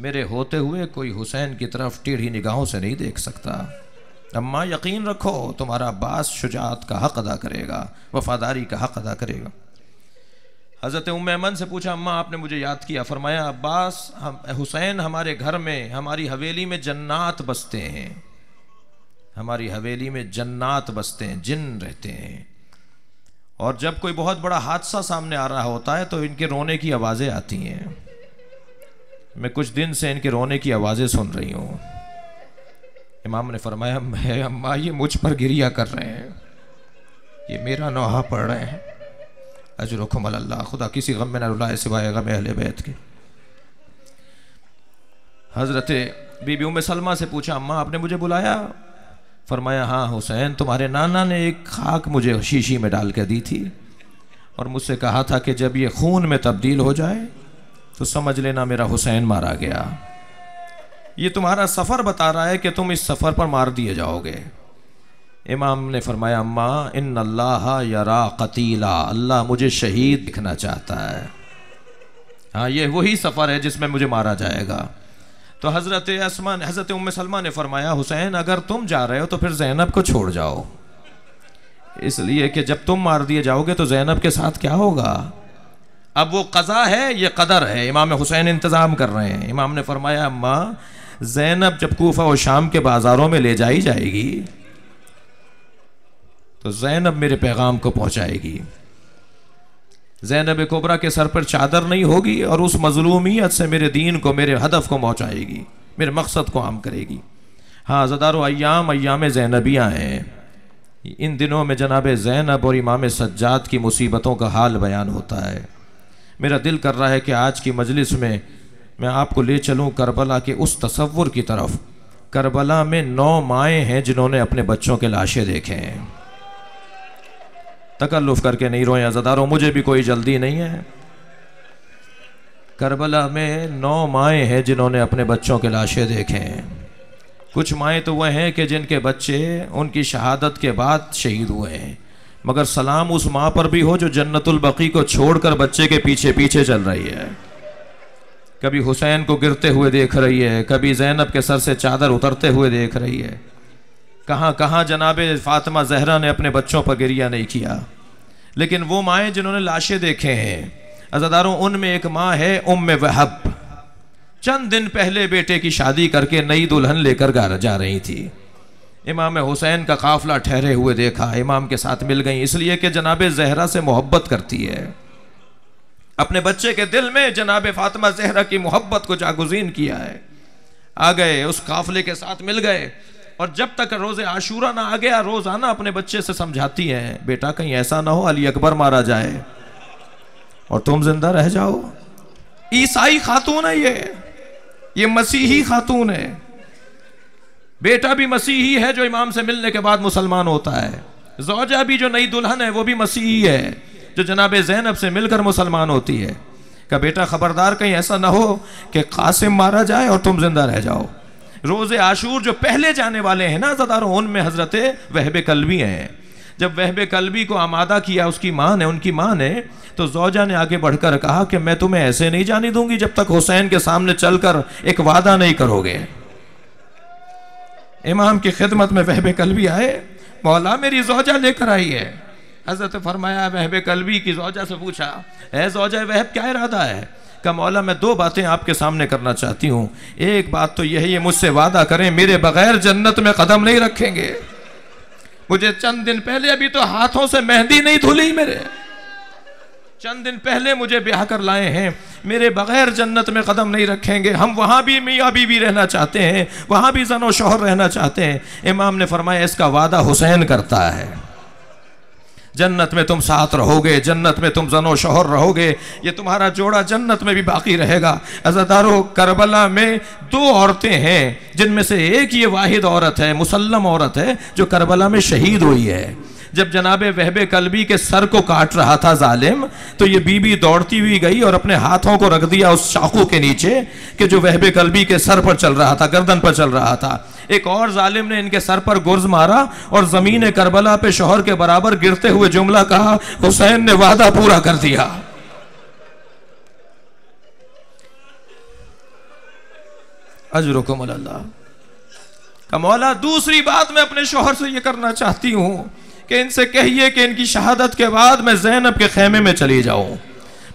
मेरे होते हुए कोई हुसैन की तरफ टेढ़ी निगाहों से नहीं देख सकता। अम्मा यकीन रखो, तुम्हारा अब्बास शुजाअत का हक अदा करेगा, वफादारी का हक अदा करेगा। हज़रत उम्मे ऐमन से पूछा, अम्मा आपने मुझे याद किया? फरमाया, अब्बास हुसैन हमारे घर में, हमारी हवेली में जन्नात बसते हैं, हमारी हवेली में जन्नात बसते हैं, जिन रहते हैं। और जब कोई बहुत बड़ा हादसा सामने आ रहा होता है तो इनके रोने की आवाज़ें आती हैं। मैं कुछ दिन से इनके रोने की आवाज़ें सुन रही हूँ। इमाम ने फरमाया, मैं अम्मा ये मुझ पर गिरिया कर रहे हैं, ये मेरा नौहा पढ़ रहे हैं। अजरुकुम अल्लाह, खुदा किसी गम में न रुलाए सिवाय गम अहले बैत के। हज़रत बीबी उम्मे सलमा से पूछा, अम्मा आपने मुझे बुलाया? फरमाया, हाँ हुसैन, तुम्हारे नाना ने एक खाक मुझे शीशी में डाल के दी थी और मुझसे कहा था कि जब ये खून में तब्दील हो जाए तो समझ लेना मेरा हुसैन मारा गया। ये तुम्हारा सफ़र बता रहा है कि तुम इस सफ़र पर मार दिए जाओगे। इमाम ने फरमाया, अम्मा इन्नल्लाह यरा क़तीला, अल्लाह मुझे शहीद दिखना चाहता है। हाँ, ये वही सफ़र है जिसमें मुझे मारा जाएगा। तो हज़रत उम्मे सलमा ने फरमाया, हुसैन अगर तुम जा रहे हो तो फिर ज़ैनब को छोड़ जाओ, इसलिए कि जब तुम मार दिए जाओगे तो ज़ैनब के साथ क्या होगा। अब वो क़ज़ा है, ये क़दर है। इमाम हुसैन इंतज़ाम कर रहे हैं। इमाम ने फरमाया, अम्मा ज़ैनब जब कूफा और शाम के बाज़ारों में ले जाई जाएगी तो ज़ैनब मेरे पैगाम को पहुँचाएगी। ज़ैनब कुबरा के सर पर चादर नहीं होगी और उस मज़लूमियत से मेरे दीन को, मेरे हदफ को पहुँचाएगी, मेरे मकसद को आम करेगी। हाँ, ज़दारो अय्याम ज़ैनबियाँ हैं। इन दिनों में जनाब ज़ैनब और इमाम सज्जाद की मुसीबतों का हाल बयान होता है। मेरा दिल कर रहा है कि आज की मजलिस में मैं आपको ले चलूँ करबला के उस तसव्वुर की तरफ। करबला में 9 माएँ हैं जिन्होंने अपने बच्चों के लाशें देखे हैं। तकल्लुफ़ करके नहीं रोएं अज़ादारों, मुझे भी कोई जल्दी नहीं है। करबला में 9 माएँ हैं जिन्होंने अपने बच्चों के लाशें देखे हैं। कुछ माएँ तो वह हैं कि जिनके बच्चे उनकी शहादत के बाद शहीद हुए हैं, मगर सलाम उस माँ पर भी हो जो जन्नतुल बकी को छोड़कर बच्चे के पीछे पीछे चल रही है। कभी हुसैन को गिरते हुए देख रही है, कभी ज़ैनब के सर से चादर उतरते हुए देख रही है। कहाँ कहाँ जनाबे फातिमा ज़हरा ने अपने बच्चों पर गिरिया नहीं किया। लेकिन वो माएँ जिन्होंने लाशें देखे हैं अज़ादारों, उनमें एक माँ है उम्मे वहब, चंद दिन पहले बेटे की शादी करके नई दुल्हन लेकर जा रही थी। इमाम हुसैन का काफिला ठहरे हुए देखा, इमाम के साथ मिल गई, इसलिए कि जनाबे ज़हरा से मोहब्बत करती है। अपने बच्चे के दिल में जनाबे फातिमा ज़हरा की मोहब्बत को जागुज़ीन किया है। आ गए, उस काफिले के साथ मिल गए, और जब तक रोज़े आशूरा ना आ गया रोज़ाना अपने बच्चे से समझाती हैं, बेटा कहीं ऐसा ना हो अली अकबर मारा जाए और तुम जिंदा रह जाओ। ईसाई खातून है ये मसीही खातून है। बेटा भी मसीही है जो इमाम से मिलने के बाद मुसलमान होता है। ज़ौजा भी जो नई दुल्हन है वो भी मसीही है जो जनाब ज़ैनब से मिलकर मुसलमान होती है। का बेटा खबरदार कहीं ऐसा ना हो कि कासिम मारा जाए और तुम जिंदा रह जाओ। रोज़े आशूर जो पहले जाने वाले हैं ना ज़दारों, उनमें हज़रत वहब कल्बी हैं। जब वहब कल्बी को आमादा किया उसकी माँ ने, उनकी माँ ने, तो ज़ौजा ने आगे बढ़कर कहा कि मैं तुम्हें ऐसे नहीं जाने दूंगी जब तक हुसैन के सामने चलकर एक वादा नहीं करोगे। इमाम की खिदमत में वहब कल्बी आए, मौला मेरी ज़ौजा लेकर आई है। हज़रत फरमाया, वहब कल्बी की ज़ौजा से पूछा, है ज़ौजा वहब क्या इरादा है? का मौला मैं दो बातें आपके सामने करना चाहती हूँ। एक बात तो यही है, मुझसे वादा करें मेरे बगैर जन्नत में कदम नहीं रखेंगे। मुझे चंद दिन पहले, अभी तो हाथों से मेहंदी नहीं धुली मेरे, चंद दिन पहले मुझे ब्याह कर लाए हैं, मेरे बगैर जन्नत में कदम नहीं रखेंगे। हम वहाँ भी मियाँ बीवी रहना चाहते हैं, वहाँ भी जनो शोहर रहना चाहते हैं। इमाम ने फरमाया इसका वादा हुसैन करता है, जन्नत में तुम साथ रहोगे, जन्नत में तुम जनो शोहर रहोगे, ये तुम्हारा जोड़ा जन्नत में भी बाकी रहेगा। अज़ादारों, करबला में दो औरतें हैं जिनमें से एक ये वाहिद औरत है, मुसल्लम औरत है, जो करबला में शहीद हुई है। जब जनाबे वहब कल्बी के सर को काट रहा था जालिम, तो ये बीबी दौड़ती हुई गई और अपने हाथों को रख दिया उस चाकू के नीचे कि जो वहब कल्बी के सर पर चल रहा था, गर्दन पर चल रहा था। एक और जालिम ने इनके सर पर गुर्ज मारा और जमीन करबला पे शोहर के बराबर गिरते हुए जुमला कहा, हुसैन ने वादा पूरा कर दिया। अजरुकुम अल्लाह का मौला। दूसरी बात मैं अपने शोहर से ये करना चाहती हूँ कि इनसे कहिए कि इनकी शहादत के बाद मैं ज़ैनब के खेमे में चली जाऊं,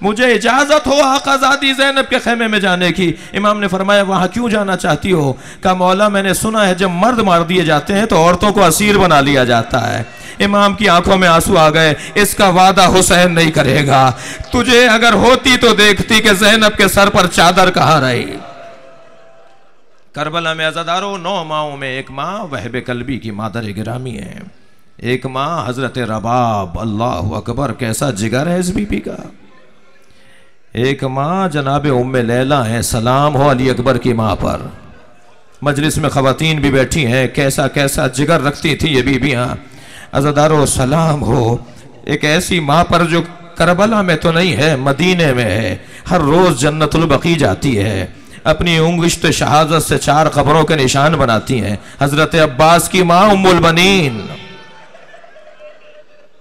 मुझे इजाज़त हो आकाज़ादी ज़ैनब के खेमे में जाने की। इमाम ने फरमाया वहाँ क्यों जाना चाहती हो? का मौला मैंने सुना है जब मर्द मार दिए जाते हैं तो औरतों को असीर बना लिया जाता है। इमाम की आंखों में आंसू आ गए। इसका वादा हुसैन नहीं करेगा। तुझे अगर होती तो देखती कि ज़ैनब के सर पर चादर कहाँ रही। करबला में अज़ादारों 9 माओं में एक माँ वहब कल्बी की मादर गिरामी है, एक माँ हजरत रबाब, अल्लाह अकबर, कैसा जिगर है इस बीबी का। एक माँ जनाब उम्मे लैला है, सलाम हो अली अकबर की माँ पर। मजलिस में ख़वातीन भी बैठी हैं, कैसा कैसा जिगर रखती थी ये बीबियाँ। अज़ादारों सलाम हो एक ऐसी माँ पर जो करबला में तो नहीं है, मदीने में है, हर रोज़ जन्नतुल बकी जाती है, अपनी उंगलिश्त शहादत से 4 कब्रों के निशान बनाती हैं। हजरत अब्बास की माँ उम्मुल बनीन,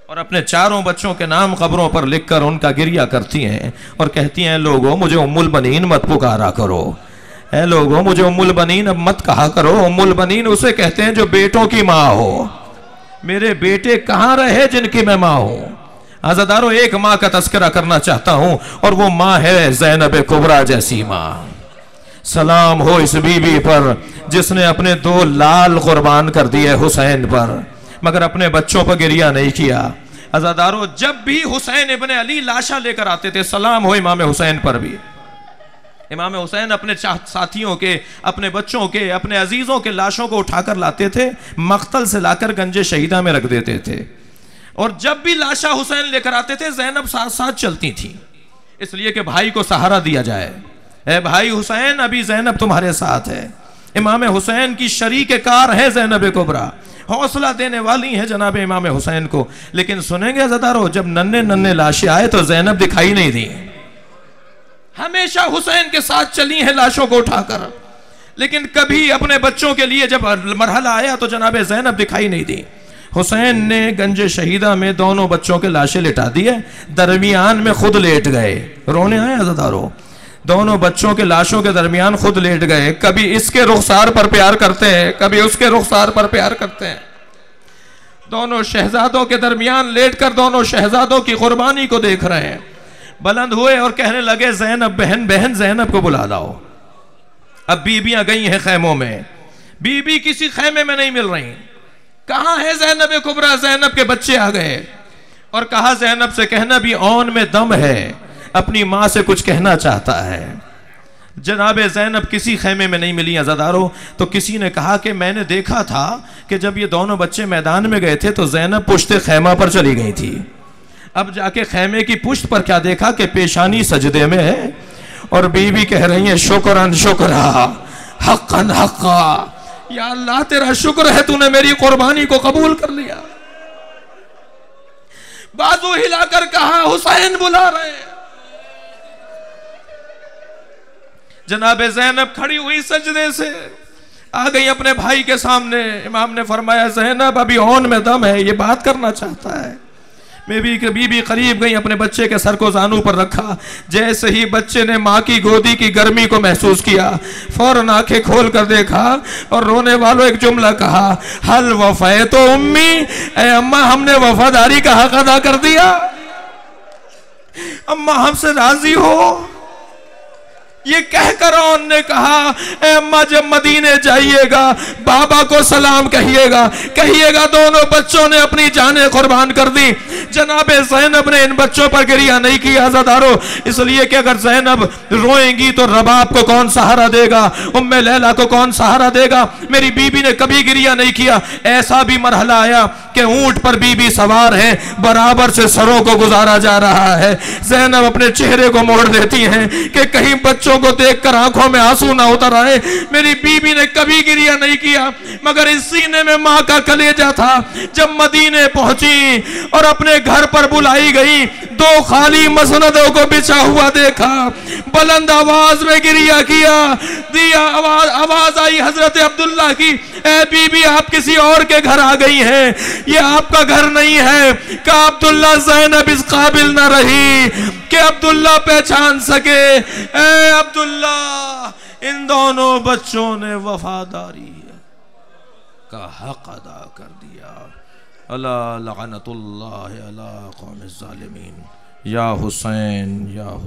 और अपने 4 बच्चों के नाम कब्रों पर लिखकर उनका गिरिया करती हैं और कहती हैं, लोगों मुझे उम्मुल बनीन मत पुकारा करो, ऐ लोगों मुझे उम्मुल बनीन अब मत कहा करो। उम्मुल बनीन उसे कहते हैं जो बेटों की माँ हो। मेरे बेटे कहाँ रहे जिनकी मैं माँ हूँ। अज़ादारों एक माँ का तस्करा करना चाहता हूँ और वो माँ है ज़ैनब कुबरा जैसी माँ। सलाम हो इस बीबी पर जिसने अपने 2 लाल कुर्बान कर दिए हुसैन पर, मगर अपने बच्चों पर गिरिया नहीं किया। अज़ादारों जब भी हुसैन इब्ने अली लाशा लेकर आते थे, सलाम हो इमाम हुसैन पर भी, इमाम हुसैन अपने साथियों के, अपने बच्चों के, अपने अजीज़ों के लाशों को उठाकर लाते थे, मख्तल से लाकर गंजे शहीदा में रख देते थे। और जब भी लाशा हुसैन लेकर आते थे ज़ैनब साथ साथ चलती थी, इसलिए कि भाई को सहारा दिया जाए। ए भाई हुसैन, अभी ज़ैनब तुम्हारे साथ है। इमाम हुसैन की शरीक कार है ज़ैनब कुबरा, हौसला देने वाली है जनाब इमाम हुसैन को। लेकिन सुनेंगे अज़ादारों, जब नन्हे नन्हे लाशें आए तो ज़ैनब दिखाई नहीं दी। हमेशा हुसैन के साथ चली हैं लाशों को उठाकर, लेकिन कभी अपने बच्चों के लिए जब मरहला आया तो जनाब ज़ैनब दिखाई नहीं दी। हुसैन ने गंज शहीदा में दोनों बच्चों के लाशें लिटा दी है, दरमियान में खुद लेट गए। रोने आए अज़ादारों, दोनों बच्चों के लाशों के दरमियान खुद लेट गए। कभी इसके रुखसार पर प्यार करते हैं, कभी उसके रुखसार पर प्यार करते हैं। दोनों शहजादों के दरमियान लेटकर दोनों शहजादों की कुर्बानी को देख रहे हैं। बुलंद हुए और कहने लगे, ज़ैनब बहन, बहन ज़ैनब को बुला लाओ। अब बीबियां गई हैं खैमों में, बीबी किसी खैमे में नहीं मिल रही। कहां है ज़ैनब कुबरा? ज़ैनब के बच्चे आ गए और कहा, ज़ैनब से कहना भी औन में दम है, अपनी माँ से कुछ कहना चाहता है। जनाबे ज़ैनब किसी खैमे में नहीं मिली अज़ादारों। तो किसी ने कहा कि मैंने देखा था कि जब ये दोनों बच्चे मैदान में गए थे तो ज़ैनब पुश्ते खैमा पर चली गई थी। अब जाके खैमे की पुश्त पर क्या देखा कि पेशानी सजदे में है और बीवी कह रही है, शुक्रन शुक्रा हक़्क़न हक़्क़ा, या अल्लाह तेरा शुक्र है तूने मेरी कुर्बानी को कबूल कर लिया। बाजू हिलाकर कहा, हुसैन बुला रहे हैं। जनाबे ज़ैनब खड़ी हुई सजदे से, आ गई अपने भाई के सामने। इमाम ने फरमाया, ज़ैनब अभी औन में दम है, ये बात करना चाहता है। बीबी करीब गई, अपने बच्चे के सर को जानू पर रखा। जैसे ही बच्चे ने माँ की गोदी की गर्मी को महसूस किया, फौरन आंखें खोल कर देखा और रोने वालों एक जुमला कहा, हल वफ़ा तो उम्मी, ए अम्मा हमने वफादारी का हक अदा कर दिया, अम्मा हमसे राजी हो। ये कहकर उन्होंने कहा, ए अम्मा जब मदीने जाइएगा बाबा को सलाम कहिएगा, कहिएगा दोनों बच्चों ने अपनी जानें कुर्बान कर दी। जनाबे ज़ैनब ने इन बच्चों पर गिरिया नहीं किया अज़ादारों, इसलिए कि अगर ज़ैनब रोएंगी तो रबाब को कौन सहारा देगा, उम्मे लैला को कौन सहारा देगा। मेरी बीबी ने कभी गिरिया नहीं किया। ऐसा भी मरहला आया कि ऊंट पर बीबी सवार है, बराबर से सरों को गुजारा जा रहा है। ज़ैनब अपने चेहरे को मोड़ देती हैं कि कहीं बच्चों को देखकर आंखों में आंसू ना उतर आए। मेरी बीबी ने कभी गिरिया नहीं किया, मगर इस सीने में माँ का कलेजा था। जब मदीने पहुंची और अपने घर पर बुलाई गई, दो खाली मसनदों को बिछा हुआ देखा, बुलंद आवाज में गिरिया किया, दिया आवाज आई हजरत अब्दुल्ला की, ए बीबी आप किसी और के घर आ गई हैं, ये आपका घर नहीं है। का अब्दुल्ला ज़ैनब इस काबिल न रही कि अब्दुल्ला पहचान सके। ए अब्दुल्ला, इन दोनों बच्चों ने वफादारी का हक अदा कर दिया। अला लअनतुल्लाह अला कौमिज़ ज़ालिमीन। या हुसैन या